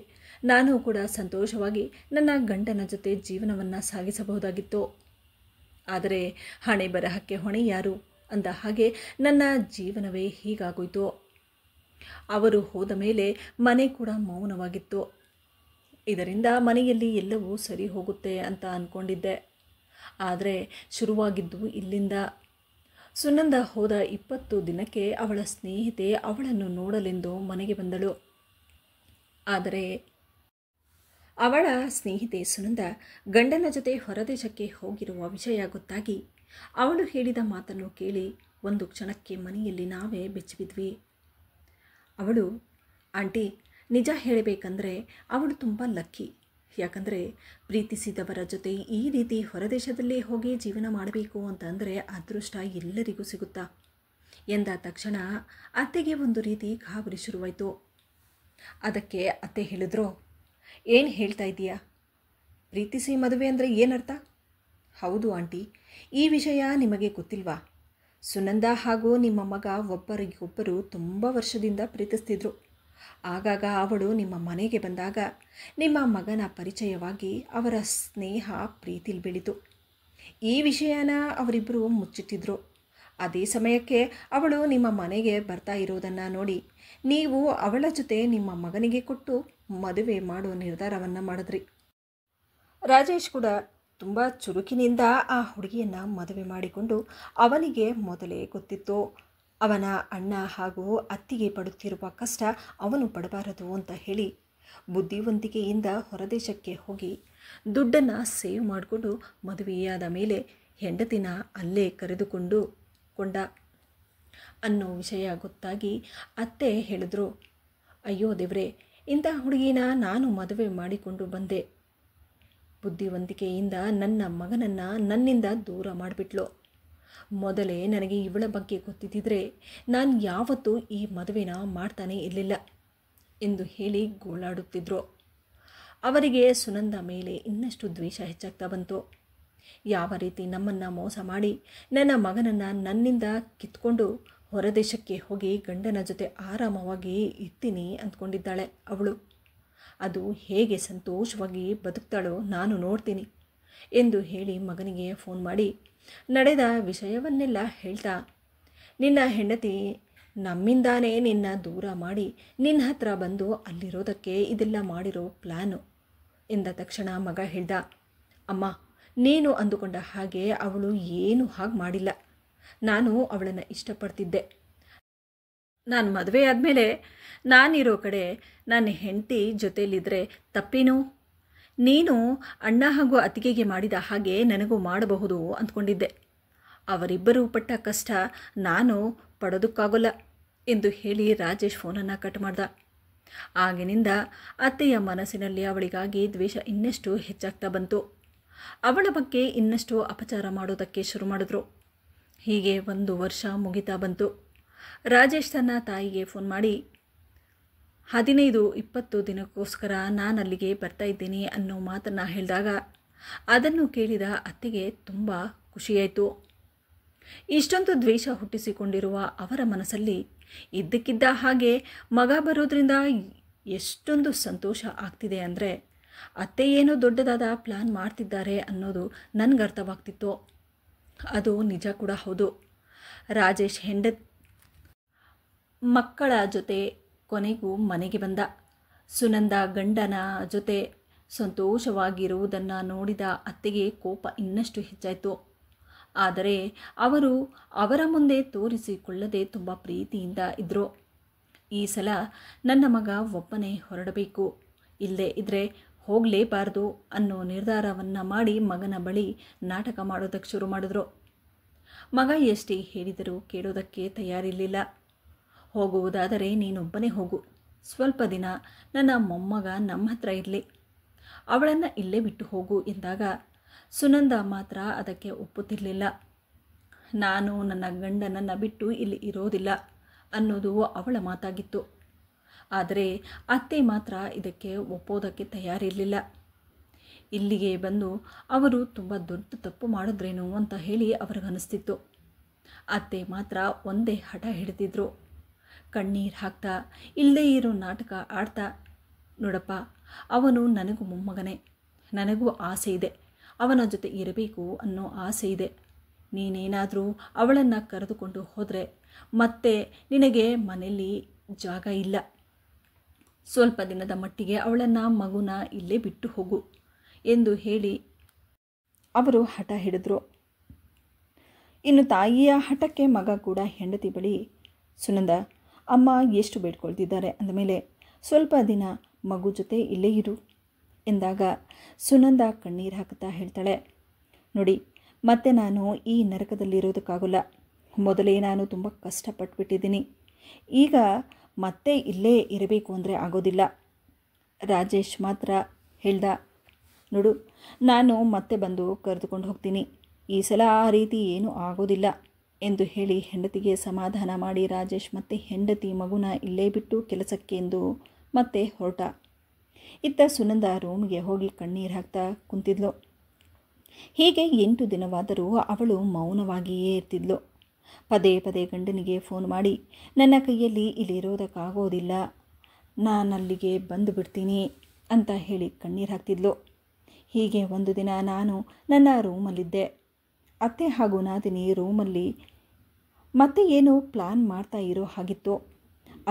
ನಾನು ಕೂಡ ಸಂತೋಷವಾಗಿ ನನ್ನ ಗಂಡನ ಜೊತೆ ಜೀವನವನ್ನು ಸಾಗಿಸಬಹುದಾಗಿತ್ತು. ಆದರೆ ಹಣೆ ಬರಹಕ್ಕೆ ಹೊಣೆ ಯಾರು ಅಂದ ಹಾಗೆ ನನ್ನ ಜೀವನವೇ ಹೀಗಾಗೋಯ್ತು. ಅವರು ಹೋದ ಮೇಲೆ ಮನೆ ಕೂಡ ಮೌನವಾಗಿತ್ತು. ಇದರಿಂದ ಮನೆಯಲ್ಲಿ ಎಲ್ಲವೂ ಸರಿ ಹೋಗುತ್ತೆ ಅಂತ ಅಂದ್ಕೊಂಡಿದ್ದೆ. ಆದರೆ ಶುರುವಾಗಿದ್ದು ಇಲ್ಲಿಂದ. ಸುನಂದ ಹೋದ 20 ದಿನಕ್ಕೆ ಅವಳ ಸ್ನೇಹಿತೆ ಅವಳನ್ನು ನೋಡಲೆಂದು ಮನೆಗೆ ಬಂದಳು. ಆದರೆ ಅವಳ ಸ್ನೇಹಿತೆ ಸುನಂದ ಗಂಡನ ಜೊತೆ ಹೊರದೇಶಕ್ಕೆ ಹೋಗಿರುವ ವಿಷಯ ಗೊತ್ತಾಗಿ ಅವಳು ಹೇಳಿದ ಮಾತನ್ನು ಕೇಳಿ ಒಂದು ಕ್ಷಣಕ್ಕೆ ಮನೆಯಲ್ಲಿ ನಾವೇ ಬೆಚ್ಚಿಬಿದ್ವಿ. ಅವಳು, ಆಂಟಿ, ನಿಜ ಹೇಳಬೇಕಂದ್ರೆ ಅವಳು ತುಂಬ ಲಕ್ಕಿ. ಯಾಕಂದರೆ ಪ್ರೀತಿಸಿದವರ ಜೊತೆ ಈ ರೀತಿ ಹೊರದೇಶದಲ್ಲೇ ಹೋಗಿ ಜೀವನ ಮಾಡಬೇಕು ಅಂತ ಅಂದರೆ ಅದೃಷ್ಟ ಎಲ್ಲರಿಗೂ ಸಿಗುತ್ತಾ ಎಂದ ತಕ್ಷಣ ಅತ್ತೆಗೆ ಒಂದು ರೀತಿ ಗಾಬರಿ ಶುರುವಾಯಿತು. ಅದಕ್ಕೆ ಅತ್ತೆ ಹೇಳಿದ್ರು, ಏನು ಹೇಳ್ತಾ ಇದ್ದೀಯಾ? ಪ್ರೀತಿಸಿ ಮದುವೆ ಅಂದರೆ ಏನರ್ಥ? ಹೌದು ಆಂಟಿ, ಈ ವಿಷಯ ನಿಮಗೆ ಗೊತ್ತಿಲ್ವಾ? ಸುನಂದ ಹಾಗೂ ನಿಮ್ಮ ಮಗ ಒಬ್ಬರಿಗೊಬ್ಬರು ತುಂಬ ವರ್ಷದಿಂದ ಪ್ರೀತಿಸ್ತಿದ್ರು. ಆಗಾಗ ಅವಳು ನಿಮ್ಮ ಮನೆಗೆ ಬಂದಾಗ ನಿಮ್ಮ ಮಗನ ಪರಿಚಯವಾಗಿ ಅವರ ಸ್ನೇಹ ಪ್ರೀತಿಲಿ ಬೆಳೀತು. ಈ ವಿಷಯನ ಅವರಿಬ್ಬರು ಮುಚ್ಚಿಟ್ಟಿದ್ರು. ಅದೇ ಸಮಯಕ್ಕೆ ಅವಳು ನಿಮ್ಮ ಮನೆಗೆ ಬರ್ತಾ ಇರೋದನ್ನು ನೋಡಿ ನೀವು ಅವಳ ಜೊತೆ ನಿಮ್ಮ ಮಗನಿಗೆ ಕೊಟ್ಟು ಮದುವೆ ಮಾಡೋ ನಿರ್ಧಾರವನ್ನು ಮಾಡಿದ್ರಿ. ರಾಜೇಶ್ ಕೂಡ ತುಂಬ ಚುರುಕಿನಿಂದ ಆ ಹುಡುಗಿಯನ್ನು ಮದುವೆ ಮಾಡಿಕೊಂಡು ಅವನಿಗೆ ಮೊದಲೇ ಗೊತ್ತಿತ್ತು ಅವನ ಅಣ್ಣ ಹಾಗೂ ಅತ್ತಿಗೆ ಪಡುತ್ತಿರುವ ಕಷ್ಟ ಅವನು ಪಡಬಾರದು ಅಂತ ಹೇಳಿ ಬುದ್ಧಿವಂತಿಕೆಯಿಂದ ಹೊರದೇಶಕ್ಕೆ ಹೋಗಿ ದುಡ್ಡನ್ನು ಸೇವ್ ಮಾಡಿಕೊಂಡು ಮದುವೆಯಾದ ಮೇಲೆ ಹೆಂಡತಿನ ಅಲ್ಲೇ ಕೊಂಡ ಅನ್ನೋ ವಿಷಯ ಗೊತ್ತಾಗಿ ಅತ್ತೆ ಹೇಳಿದ್ರು, ಅಯ್ಯೋ ದೇವ್ರೆ, ಇಂಥ ಹುಡುಗಿನ ನಾನು ಮದುವೆ ಮಾಡಿಕೊಂಡು ಬಂದೆ. ಬುದ್ಧಿವಂತಿಕೆಯಿಂದ ನನ್ನ ಮಗನನ್ನು ನನ್ನಿಂದ ದೂರ ಮಾಡಿಬಿಟ್ಲು. ಮೊದಲೇ ನನಗೆ ಇವಳ ಬಗ್ಗೆ ಗೊತ್ತಿದ್ದರೆ ನಾನು ಯಾವತ್ತೂ ಈ ಮದುವೆನ ಮಾಡ್ತಾನೇ ಇರಲಿಲ್ಲ ಎಂದು ಹೇಳಿ ಗೋಳಾಡುತ್ತಿದ್ದರು. ಅವರಿಗೆ ಸುನಂದ ಮೇಲೆ ಇನ್ನಷ್ಟು ದ್ವೇಷ ಹೆಚ್ಚಾಗ್ತಾ ಬಂತು. ಯಾವ ರೀತಿ ನಮ್ಮನ್ನು ಮೋಸ ಮಾಡಿ ನನ್ನ ಮಗನನ್ನು ನನ್ನಿಂದ ಕಿತ್ಕೊಂಡು ಹೊರದೇಶಕ್ಕೆ ಹೋಗಿ ಗಂಡನ ಜೊತೆ ಆರಾಮವಾಗಿ ಇರ್ತೀನಿ ಅಂದ್ಕೊಂಡಿದ್ದಾಳೆ ಅವಳು. ಅದು ಹೇಗೆ ಸಂತೋಷವಾಗಿ ಬದುಕ್ತಾಳೋ ನಾನು ನೋಡ್ತೀನಿ ಎಂದು ಹೇಳಿ ಮಗನಿಗೆ ಫೋನ್ ಮಾಡಿ ನಡೆದ ವಿಷಯವನ್ನೆಲ್ಲ ಹೇಳ್ತಾ, ನಿನ್ನ ಹೆಂಡತಿ ನಮ್ಮಿಂದಾನೇ ನಿನ್ನ ದೂರ ಮಾಡಿ ನಿನ್ನ ಹತ್ರ ಬಂದು ಅಲ್ಲಿರೋದಕ್ಕೆ ಇದೆಲ್ಲ ಮಾಡಿರೋ ಪ್ಲ್ಯಾನು ಎಂದ ತಕ್ಷಣ ಮಗ ಹೇಳ್ದ, ಅಮ್ಮ, ನೀನು ಅಂದುಕೊಂಡ ಹಾಗೆ ಅವಳು ಏನೂ ಹಾಗೆ ಮಾಡಿಲ್ಲ. ನಾನು ಅವಳನ್ನು ಇಷ್ಟಪಡ್ತಿದ್ದೆ. ನಾನು ಮದುವೆ ಆದಮೇಲೆ ನಾನಿರೋ ಕಡೆ ನನ್ನ ಹೆಂಡತಿ ಜೊತೆಯಲ್ಲಿದ್ದರೆ ತಪ್ಪೇನು? ನೀನು ಅಣ್ಣ ಹಾಗೂ ಅತ್ತಿಗೆಗೆ ಮಾಡಿದ ಹಾಗೆ ನನಗೂ ಮಾಡಬಹುದು ಅಂದ್ಕೊಂಡಿದ್ದೆ. ಅವರಿಬ್ಬರೂ ಪಟ್ಟ ಕಷ್ಟ ನಾನು ಪಡೋದಕ್ಕಾಗೋಲ್ಲ ಎಂದು ಹೇಳಿ ರಾಜೇಶ್ ಫೋನನ್ನು ಕಟ್ ಮಾಡ್ದ. ಆಗಿನಿಂದ ಅತ್ತೆಯ ಮನಸ್ಸಿನಲ್ಲಿ ಅವಳಿಗಾಗಿ ದ್ವೇಷ ಇನ್ನಷ್ಟು ಹೆಚ್ಚಾಗ್ತಾ ಬಂತು. ಅವಳ ಬಗ್ಗೆ ಇನ್ನಷ್ಟು ಅಪಚಾರ ಮಾಡೋದಕ್ಕೆ ಶುರು ಮಾಡಿದ್ರು. ಹೀಗೆ 1 ವರ್ಷ ಮುಗಿತಾ ಬಂತು. ರಾಜೇಶ್ ತನ್ನ ತಾಯಿಗೆ ಫೋನ್ ಮಾಡಿ 15-20 ದಿನಕ್ಕೋಸ್ಕರ ನಾನು ಅಲ್ಲಿಗೆ ಬರ್ತಾ ಇದ್ದೀನಿ ಅನ್ನೋ ಮಾತನ್ನು ಹೇಳಿದಾಗ ಅದನ್ನು ಕೇಳಿದ ಅತ್ತೆಗೆ ತುಂಬ ಖುಷಿಯಾಯಿತು. ಇಷ್ಟೊಂದು ದ್ವೇಷ ಹುಟ್ಟಿಸಿಕೊಂಡಿರುವ ಅವರ ಮನಸ್ಸಲ್ಲಿ ಇದ್ದಕ್ಕಿದ್ದ ಹಾಗೆ ಮಗ ಬರೋದ್ರಿಂದ ಎಷ್ಟೊಂದು ಸಂತೋಷ ಆಗ್ತಿದೆ ಅಂದರೆ ಅತ್ತೆ ಏನೋ ದೊಡ್ಡದಾದ ಪ್ಲ್ಯಾನ್ ಮಾಡ್ತಿದ್ದಾರೆ ಅನ್ನೋದು ನನಗರ್ಥವಾಗ್ತಿತ್ತು. ಅದು ನಿಜ ಕೂಡ ಹೌದು. ರಾಜೇಶ್ ಮಕ್ಕಳ ಜೊತೆ ಕೊನೆಗೂ ಮನೆಗೆ ಬಂದ. ಸುನಂದ ಗಂಡನ ಜೊತೆ ಸಂತೋಷವಾಗಿರುವುದನ್ನು ನೋಡಿದ ಅತ್ತೆಗೆ ಕೋಪ ಇನ್ನಷ್ಟು ಹೆಚ್ಚಾಯಿತು. ಆದರೆ ಅವರು ಅವರ ಮುಂದೆ ತೋರಿಸಿಕೊಳ್ಳದೆ ತುಂಬ ಪ್ರೀತಿಯಿಂದ ಇದ್ದರು. ಈ ಸಲ ನನ್ನ ಮಗ ಒಬ್ಬನೇ ಹೊರಡಬೇಕು, ಇಲ್ಲದೇ ಇದ್ದರೆ ಹೋಗಲೇಬಾರ್ದು ಅನ್ನೋ ನಿರ್ಧಾರವನ್ನು ಮಾಡಿ ಮಗನ ಬಳಿ ನಾಟಕ ಮಾಡೋದಕ್ಕೆ ಶುರು ಮಾಡಿದ್ರು. ಮಗ ಎಷ್ಟೇ ಹೇಳಿದರೂ ಕೇಳೋದಕ್ಕೆ ತಯಾರಿರಲಿಲ್ಲ. ಹೋಗುವುದಾದರೆ ನೀನೊಬ್ಬನೇ ಹೋಗು, ಸ್ವಲ್ಪ ದಿನ ನನ್ನ ಮೊಮ್ಮಗ ನಮ್ಮ ಹತ್ರ ಇರಲಿ, ಅವಳನ್ನು ಇಲ್ಲೇ ಬಿಟ್ಟು ಹೋಗು ಎಂದಾಗ ಸುನಂದ ಮಾತ್ರ ಅದಕ್ಕೆ ಒಪ್ಪುತ್ತಿರಲಿಲ್ಲ. ನಾನು ನನ್ನ ಗಂಡನನ್ನು ಬಿಟ್ಟು ಇಲ್ಲಿ ಇರೋದಿಲ್ಲ ಅನ್ನೋದು ಅವಳ ಮಾತಾಗಿತ್ತು. ಆದರೆ ಅತ್ತೆ ಮಾತ್ರ ಇದಕ್ಕೆ ಒಪ್ಪೋದಕ್ಕೆ ತಯಾರಿರಲಿಲ್ಲ. ಇಲ್ಲಿಗೆ ಬಂದು ಅವರು ತುಂಬ ದೊಡ್ಡ ತಪ್ಪು ಮಾಡಿದ್ರೇನೋ ಅಂತ ಹೇಳಿ ಅವ್ರಿಗನ್ನಿಸ್ತಿತ್ತು. ಅತ್ತೆ ಮಾತ್ರ ಒಂದೇ ಹಠ ಹಿಡಿದಿದ್ರು. ಕಣ್ಣೀರು ಹಾಕ್ತಾ ಇಲ್ಲದೇ ಇರೋ ನಾಟಕ ಆಡ್ತಾ, ನೋಡಪ್ಪ, ಅವನು ನನಗೂ ಮೊಮ್ಮಗನೇ, ನನಗೂ ಆಸೆ ಇದೆ, ಅವನ ಜೊತೆ ಇರಬೇಕು ಅನ್ನೋ ಆಸೆ ಇದೆ. ನೀನೇನಾದರೂ ಅವಳನ್ನು ಕರೆದುಕೊಂಡು ಹೋದರೆ ಮತ್ತೆ ನಿನಗೆ ಮನೆಯಲ್ಲಿ ಜಾಗ ಇಲ್ಲ. ಸ್ವಲ್ಪ ದಿನದ ಮಟ್ಟಿಗೆ ಅವಳನ್ನು ಮಗುನ ಇಲ್ಲೇ ಬಿಟ್ಟು ಹೋಗು ಎಂದು ಹೇಳಿ ಅವರು ಹಠ ಹಿಡಿದ್ರು. ಇನ್ನು ತಾಯಿಯ ಹಠಕ್ಕೆ ಮಗ ಕೂಡ ಹೆಂಡತಿ ಬಳಿ, ಸುನಂದ, ಅಮ್ಮ ಎಷ್ಟು ಬೇಡ್ಕೊಳ್ತಿದ್ದಾರೆ ಅಂದಮೇಲೆ ಸ್ವಲ್ಪ ದಿನ ಮಗು ಜೊತೆ ಇಲ್ಲೇ ಇರು ಎಂದಾಗ ಸುನಂದ ಕಣ್ಣೀರು ಹಾಕುತ್ತಾ ಹೇಳ್ತಾಳೆ, ನೋಡಿ, ಮತ್ತೆ ನಾನು ಈ ನರಕದಲ್ಲಿರೋದಕ್ಕಾಗಲ್ಲ. ಮೊದಲೇ ನಾನು ತುಂಬ ಕಷ್ಟಪಟ್ಬಿಟ್ಟಿದ್ದೀನಿ. ಈಗ ಮತ್ತೆ ಇಲ್ಲೇ ಇರಬೇಕು ಅಂದರೆ ಆಗೋದಿಲ್ಲ. ರಾಜೇಶ್ ಮಾತ್ರ ಹೇಳ್ದ, ನೋಡು, ನಾನು ಮತ್ತೆ ಬಂದು ಕರೆದುಕೊಂಡು ಹೋಗ್ತೀನಿ. ಈ ಸಲ ಆ ರೀತಿ ಏನೂ ಆಗೋದಿಲ್ಲ ಎಂದು ಹೇಳಿ ಹೆಂಡತಿಗೆ ಸಮಾಧಾನ ಮಾಡಿ ರಾಜೇಶ್ ಮತ್ತೆ ಹೆಂಡತಿ ಮಗುನ ಇಲ್ಲೇ ಬಿಟ್ಟು ಕೆಲಸಕ್ಕೆ ಎಂದು ಮತ್ತೆ ಹೊರಟ. ಇತ್ತ ಸುನಂದ ರೂಮ್ಗೆ ಹೋಗಿ ಕಣ್ಣೀರು ಹಾಕ್ತಾ ಕುಂತಿದ್ಲು. ಹೀಗೆ 8 ದಿನವಾದರೂ ಅವಳು ಮೌನವಾಗಿಯೇ ಇರ್ತಿದ್ಲು. ಪದೇ ಪದೇ ಗಂಡನಿಗೆ ಫೋನ್ ಮಾಡಿ, ನನ್ನ ಕೈಯಲ್ಲಿ ಇಲ್ಲಿರೋದಕ್ಕಾಗೋದಿಲ್ಲ, ನಾನಲ್ಲಿಗೆ ಬಂದು ಬಿಡ್ತೀನಿ ಅಂತ ಹೇಳಿ ಕಣ್ಣೀರು ಹಾಕ್ತಿದ್ಲು. ಹೀಗೆ ಒಂದು ದಿನ ನಾನು ನನ್ನ ರೂಮಲ್ಲಿದ್ದೆ. ಅತ್ತೆ ಹಾಗೂ ನಾದಿನಿ ರೂಮಲ್ಲಿ ಮತ್ತೆ ಏನೋ ಪ್ಲ್ಯಾನ್ ಮಾಡ್ತಾ ಇರೋ ಹಾಗಿತ್ತು.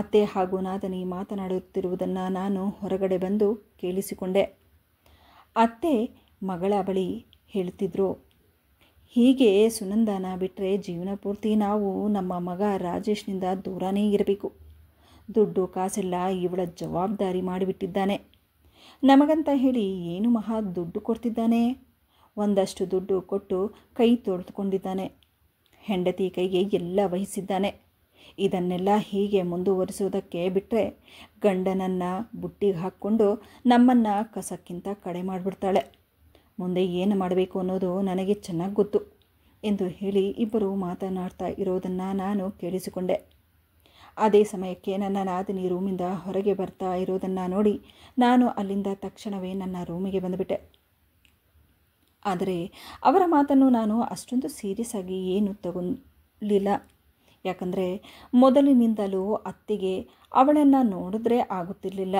ಅತ್ತೆ ಹಾಗೂ ನಾದಿನಿ ಮಾತನಾಡುತ್ತಿರುವುದನ್ನು ನಾನು ಹೊರಗಡೆ ಬಂದು ಕೇಳಿಸಿಕೊಂಡೆ. ಅತ್ತೆ ಮಗಳ ಬಳಿ ಹೇಳುತ್ತಿದ್ದರು, ಹೀಗೆ ಸುನಂದನ ಬಿಟ್ಟರೆ ಜೀವನ ಪೂರ್ತಿ ನಾವು ನಮ್ಮ ಮಗ ರಾಜೇಶ್ನಿಂದ ದೂರನೇ ಇರಬೇಕು. ದುಡ್ಡು ಕಾಸೆಲ್ಲ ಇವಳ ಜವಾಬ್ದಾರಿ ಮಾಡಿಬಿಟ್ಟಿದ್ದಾನೆ. ನಮಗಂತ ಹೇಳಿ ಏನು ಮಹಾ ದುಡ್ಡು ಕೊಡ್ತಿದ್ದಾನೆ. ಒಂದಷ್ಟು ದುಡ್ಡು ಕೊಟ್ಟು ಕೈ ತೊಳೆದುಕೊಂಡಿದ್ದಾನೆ. ಹೆಂಡತಿ ಕೈಗೆ ಎಲ್ಲ ವಹಿಸಿದ್ದಾನೆ. ಇದನ್ನೆಲ್ಲ ಹೀಗೆ ಮುಂದುವರಿಸೋದಕ್ಕೆ ಬಿಟ್ಟರೆ ಗಂಡನನ್ನು ಬುಟ್ಟಿಗೆ ಹಾಕ್ಕೊಂಡು ನಮ್ಮನ್ನು ಕಸಕ್ಕಿಂತ ಕಡೆ ಮಾಡಿಬಿಡ್ತಾಳೆ. ಮುಂದೆ ಏನು ಮಾಡಬೇಕು ಅನ್ನೋದು ನನಗೆ ಚೆನ್ನಾಗಿ ಗೊತ್ತು ಎಂದು ಹೇಳಿ ಇಬ್ಬರು ಮಾತನಾಡ್ತಾ ಇರೋದನ್ನು ನಾನು ಕೇಳಿಸಿಕೊಂಡೆ. ಅದೇ ಸಮಯಕ್ಕೆ ನನ್ನ ನಾದಿನಿ ರೂಮಿಂದ ಹೊರಗೆ ಬರ್ತಾ ಇರೋದನ್ನು ನೋಡಿ ನಾನು ಅಲ್ಲಿಂದ ತಕ್ಷಣವೇ ನನ್ನ ರೂಮಿಗೆ ಬಂದುಬಿಟ್ಟೆ. ಆದರೆ ಅವರ ಮಾತನ್ನು ನಾನು ಅಷ್ಟೊಂದು ಸೀರಿಯಸ್ ಆಗಿ ಏನು ತಗೊಳ್ಳಿಲ್ಲ. ಯಾಕಂದರೆ ಮೊದಲಿನಿಂದಲೂ ಅತ್ತಿಗೆ ಅವಳನ್ನು ನೋಡಿದ್ರೆ ಆಗುತ್ತಿರಲಿಲ್ಲ.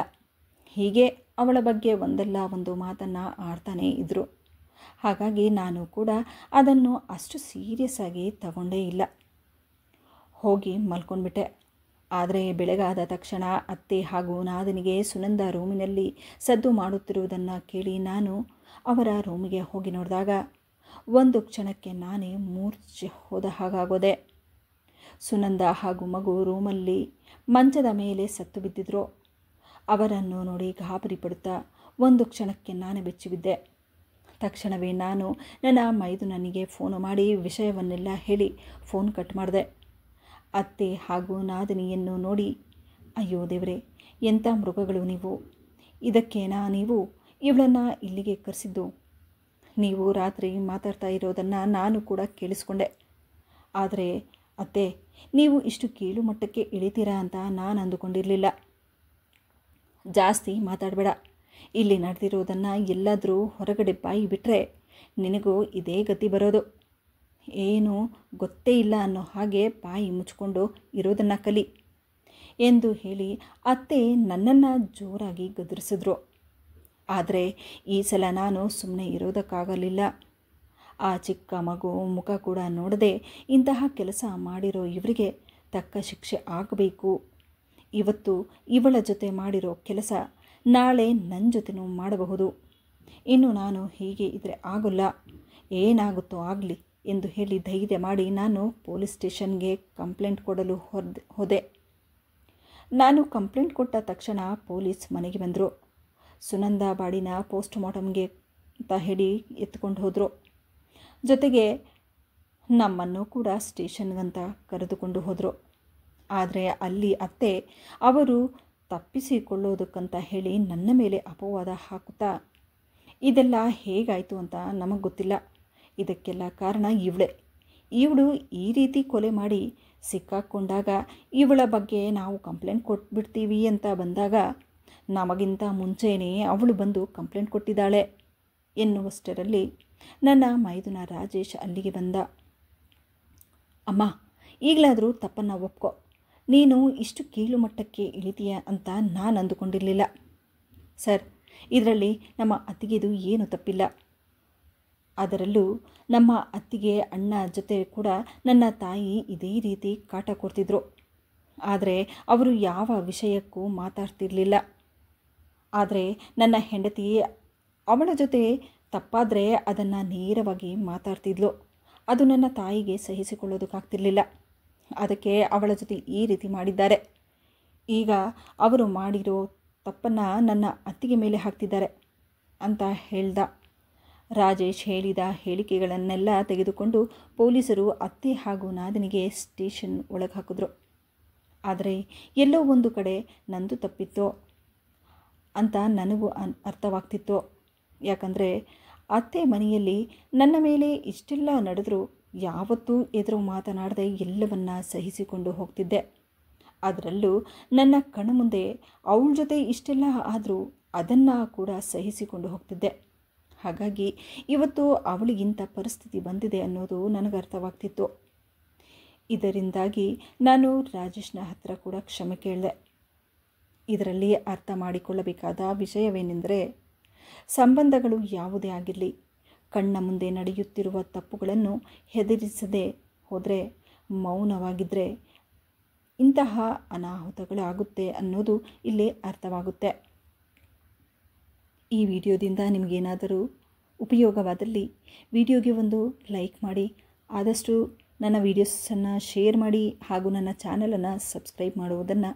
ಹೀಗೆ ಅವಳ ಬಗ್ಗೆ ಒಂದಲ್ಲ ಒಂದು ಮಾತನ್ನು ಆಡ್ತಾನೇ ಇದ್ದರು. ಹಾಗಾಗಿ ನಾನು ಕೂಡ ಅದನ್ನು ಅಷ್ಟು ಸೀರಿಯಸ್ ಆಗಿ ತಗೊಂಡೇ ಇಲ್ಲ. ಹೋಗಿ ಮಲ್ಕೊಂಡ್ಬಿಟ್ಟೆ. ಆದರೆ ಬೆಳಗಾದ ತಕ್ಷಣ ಅತ್ತೆ ಹಾಗೂ ನಾದಿನಿಗೆ ಸುನಂದ ರೂಮಿನಲ್ಲಿ ಸದ್ದು ಮಾಡುತ್ತಿರುವುದನ್ನು ಕೇಳಿ ನಾನು ಅವರ ರೂಮಿಗೆ ಹೋಗಿ ನೋಡಿದಾಗ ಒಂದು ಕ್ಷಣಕ್ಕೆ ನಾನೇ ಮೂರ್ಛೆ ಹೋದ ಹಾಗಾಗೋದೆ. ಸುನಂದ ಹಾಗೂ ಮಗು ರೂಮಲ್ಲಿ ಮಂಚದ ಮೇಲೆ ಸತ್ತು ಬಿದ್ದಿದ್ರು. ಅವರನ್ನು ನೋಡಿ ಗಾಬರಿ ಪಡುತ್ತಾ ಒಂದು ಕ್ಷಣಕ್ಕೆ ನಾನು ಬೆಚ್ಚಿಬಿದ್ದೆ. ತಕ್ಷಣವೇ ನಾನು ನನ್ನ ಮೈದುನನಿಗೆ ಫೋನು ಮಾಡಿ ವಿಷಯವನ್ನೆಲ್ಲ ಹೇಳಿ ಫೋನ್ ಕಟ್ ಮಾಡಿದೆ. ಅತ್ತೆ ಹಾಗೂ ನಾದಿನಿಯನ್ನು ನೋಡಿ, ಅಯ್ಯೋ ದೇವರೇ, ಎಂಥ ಮೃಗಗಳು ನೀವು, ಇದಕ್ಕೇನಾ ನೀವು ಇವಳನ್ನು ಇಲ್ಲಿಗೆ ಕರೆಸಿದ್ದು? ನೀವು ರಾತ್ರಿ ಮಾತಾಡ್ತಾ ಇರೋದನ್ನು ನಾನು ಕೂಡ ಕೇಳಿಸ್ಕೊಂಡೆ. ಆದರೆ ಅತ್ತೆ, ನೀವು ಇಷ್ಟು ಕೀಳು ಮಟ್ಟಕ್ಕೆ ಇಳಿತೀರಾ ಅಂತ ನಾನು ಅಂದುಕೊಂಡಿರಲಿಲ್ಲ. ಜಾಸ್ತಿ ಮಾತಾಡಬೇಡ. ಇಲ್ಲಿ ನಡೆದಿರೋದನ್ನು ಎಲ್ಲಾದರೂ ಹೊರಗಡೆ ಬಾಯಿ ಬಿಟ್ಟರೆ ನಿನಗೂ ಇದೇ ಗತಿ ಬರೋದು. ಏನು ಗೊತ್ತೇ ಇಲ್ಲ ಅನ್ನೋ ಹಾಗೆ ಬಾಯಿ ಮುಚ್ಕೊಂಡು ಇರೋದನ್ನು ಕಲಿ ಎಂದು ಹೇಳಿ ಅತ್ತೆ ನನ್ನನ್ನು ಜೋರಾಗಿ ಗದರಿಸಿದ್ರು. ಆದರೆ ಈ ಸಲ ನಾನು ಸುಮ್ಮನೆ ಇರೋದಕ್ಕಾಗಲಿಲ್ಲ. ಆ ಚಿಕ್ಕ ಮಗು ಮುಖ ಕೂಡ ನೋಡದೆ ಇಂತಹ ಕೆಲಸ ಮಾಡಿರೋ ಇವರಿಗೆ ತಕ್ಕ ಶಿಕ್ಷೆ ಆಗಬೇಕು. ಇವತ್ತು ಇವಳ ಜೊತೆ ಮಾಡಿರೋ ಕೆಲಸ ನಾಳೆ ನನ್ನ ಜೊತೆನೂ ಮಾಡಬಹುದು. ಇನ್ನು ನಾನು ಹೀಗೆ ಇದ್ದರೆ ಆಗೋಲ್ಲ, ಏನಾಗುತ್ತೋ ಆಗಲಿ ಎಂದು ಹೇಳಿ ಧೈರ್ಯ ಮಾಡಿ ನಾನು ಪೊಲೀಸ್ ಸ್ಟೇಷನ್ಗೆ ಕಂಪ್ಲೇಂಟ್ ಕೊಡಲು ಹೋದೆ. ನಾನು ಕಂಪ್ಲೇಂಟ್ ಕೊಟ್ಟ ತಕ್ಷಣ ಪೊಲೀಸ್ ಮನೆಗೆ ಬಂದರು. ಸುನಂದ ಬಾಡಿನ ಪೋಸ್ಟ್ ಮಾರ್ಟಮ್ಗೆ ಅಂತ ಹೇಳಿ ಎತ್ಕೊಂಡು ಹೋದರು. ಜೊತೆಗೆ ನಮ್ಮನ್ನು ಕೂಡ ಸ್ಟೇಷನ್ಗಂತ ಕರೆದುಕೊಂಡು ಹೋದರು. ಆದರೆ ಅಲ್ಲಿ ಅತ್ತೆ ಅವರು ತಪ್ಪಿಸಿಕೊಳ್ಳೋದಕ್ಕಂತ ಹೇಳಿ ನನ್ನ ಮೇಲೆ ಅಪವಾದ ಹಾಕುತ್ತಾ, ಇದೆಲ್ಲ ಹೇಗಾಯಿತು ಅಂತ ನಮಗೆ ಗೊತ್ತಿಲ್ಲ, ಇದಕ್ಕೆಲ್ಲ ಕಾರಣ ಇವಳು ಈ ರೀತಿ ಕೊಲೆ ಮಾಡಿ ಸಿಕ್ಕಾಕ್ಕೊಂಡಾಗ ಇವಳ ಬಗ್ಗೆ ನಾವು ಕಂಪ್ಲೇಂಟ್ ಕೊಟ್ಬಿಡ್ತೀವಿ ಅಂತ ಬಂದಾಗ ನಮಗಿಂತ ಮುಂಚೆಯೇ ಅವಳು ಬಂದು ಕಂಪ್ಲೇಂಟ್ ಕೊಟ್ಟಿದ್ದಾಳೆ ಎನ್ನುವಷ್ಟರಲ್ಲಿ ನನ್ನ ಮೈದುನ ರಾಜೇಶ್ ಅಲ್ಲಿಗೆ ಬಂದ. ಅಮ್ಮ, ಈಗಲಾದರೂ ತಪ್ಪನ್ನು ಒಪ್ಕೊ. ನೀನು ಇಷ್ಟು ಕೀಳು ಮಟ್ಟಕ್ಕೆ ಇಳಿತೀಯ ಅಂತ ನಾನು ಅಂದುಕೊಂಡಿರಲಿಲ್ಲ. ಸರ್, ಇದರಲ್ಲಿ ನಮ್ಮ ಅತ್ತಿಗೆದು ಏನು ತಪ್ಪಿಲ್ಲ. ಅದರಲ್ಲೂ ನಮ್ಮ ಅತ್ತಿಗೆ ಅಣ್ಣ ಜೊತೆ ಕೂಡ ನನ್ನ ತಾಯಿ ಇದೇ ರೀತಿ ಕಾಟ ಕೊಡ್ತಿದ್ರು. ಆದರೆ ಅವರು ಯಾವ ವಿಷಯಕ್ಕೂ ಮಾತಾಡ್ತಿರಲಿಲ್ಲ. ಆದರೆ ನನ್ನ ಹೆಂಡತಿ ಅವಳ ಜೊತೆ ತಪ್ಪಾದರೆ ಅದನ್ನು ನೇರವಾಗಿ ಮಾತಾಡ್ತಿದ್ಲು. ಅದು ನನ್ನ ತಾಯಿಗೆ ಸಹಿಸಿಕೊಳ್ಳೋದಕ್ಕಾಗ್ತಿರ್ಲಿಲ್ಲ. ಅದಕ್ಕೆ ಅವಳ ಜೊತೆ ಈ ರೀತಿ ಮಾಡಿದ್ದಾರೆ. ಈಗ ಅವರು ಮಾಡಿರೋ ತಪ್ಪನ್ನು ನನ್ನ ಅತ್ತಿಗೆ ಮೇಲೆ ಹಾಕ್ತಿದ್ದಾರೆ ಅಂತ ಹೇಳ್ದ. ರಾಜೇಶ್ ಹೇಳಿದ ಹೇಳಿಕೆಗಳನ್ನೆಲ್ಲ ತೆಗೆದುಕೊಂಡು ಪೊಲೀಸರು ಅತ್ತೆ ಹಾಗೂ ನಾದಿನಿಗೆ ಸ್ಟೇಷನ್ ಒಳಗೆ ಹಾಕಿದ್ರು. ಆದರೆ ಎಲ್ಲೋ ಒಂದು ಕಡೆ ನಂದು ತಪ್ಪಿತ್ತು ಅಂತ ನನಗೂ ಅರ್ಥವಾಗ್ತಿತ್ತು. ಯಾಕಂದರೆ ಅತ್ತೆ ಮನೆಯಲ್ಲಿ ನನ್ನ ಮೇಲೆ ಇಷ್ಟೆಲ್ಲ ನಡೆದರೂ ಯಾವತ್ತೂ ಎದುರು ಮಾತನಾಡದೆ ಎಲ್ಲವನ್ನ ಸಹಿಸಿಕೊಂಡು ಹೋಗ್ತಿದ್ದೆ. ಅದರಲ್ಲೂ ನನ್ನ ಕಣ್ಣು ಮುಂದೆ ಅವಳ ಜೊತೆ ಇಷ್ಟೆಲ್ಲ ಆದರೂ ಅದನ್ನು ಕೂಡ ಸಹಿಸಿಕೊಂಡು ಹೋಗ್ತಿದ್ದೆ. ಹಾಗಾಗಿ ಇವತ್ತು ಅವಳಿಗಿಂತ ಪರಿಸ್ಥಿತಿ ಬಂದಿದೆ ಅನ್ನೋದು ನನಗೆ ಅರ್ಥವಾಗ್ತಿತ್ತು. ಇದರಿಂದಾಗಿ ನಾನು ರಾಜೇಶ್ನ ಹತ್ತಿರ ಕೂಡ ಕ್ಷಮೆ ಕೇಳಿದೆ. ಇದರಲ್ಲಿ ಅರ್ಥ ಮಾಡಿಕೊಳ್ಳಬೇಕಾದ ವಿಷಯವೇನೆಂದರೆ, ಸಂಬಂಧಗಳು ಯಾವುದೇ ಆಗಿರಲಿ, ಕಣ್ಣ ಮುಂದೆ ನಡೆಯುತ್ತಿರುವ ತಪ್ಪುಗಳನ್ನು ಹೆದರಿಸದೆ ಹೋದರೆ, ಮೌನವಾಗಿದ್ದರೆ ಇಂತಹ ಅನಾಹುತಗಳಾಗುತ್ತೆ ಅನ್ನೋದು ಇಲ್ಲಿ ಅರ್ಥವಾಗುತ್ತೆ. ಈ ವಿಡಿಯೋದಿಂದ ನಿಮಗೇನಾದರೂ ಉಪಯೋಗವಾದಲ್ಲಿ ವಿಡಿಯೋಗೆ ಒಂದು ಲೈಕ್ ಮಾಡಿ, ಆದಷ್ಟು ನನ್ನ ವೀಡಿಯೋಸನ್ನು ಶೇರ್ ಮಾಡಿ ಹಾಗೂ ನನ್ನ ಚಾನಲನ್ನು ಸಬ್ಸ್ಕ್ರೈಬ್ ಮಾಡುವುದನ್ನು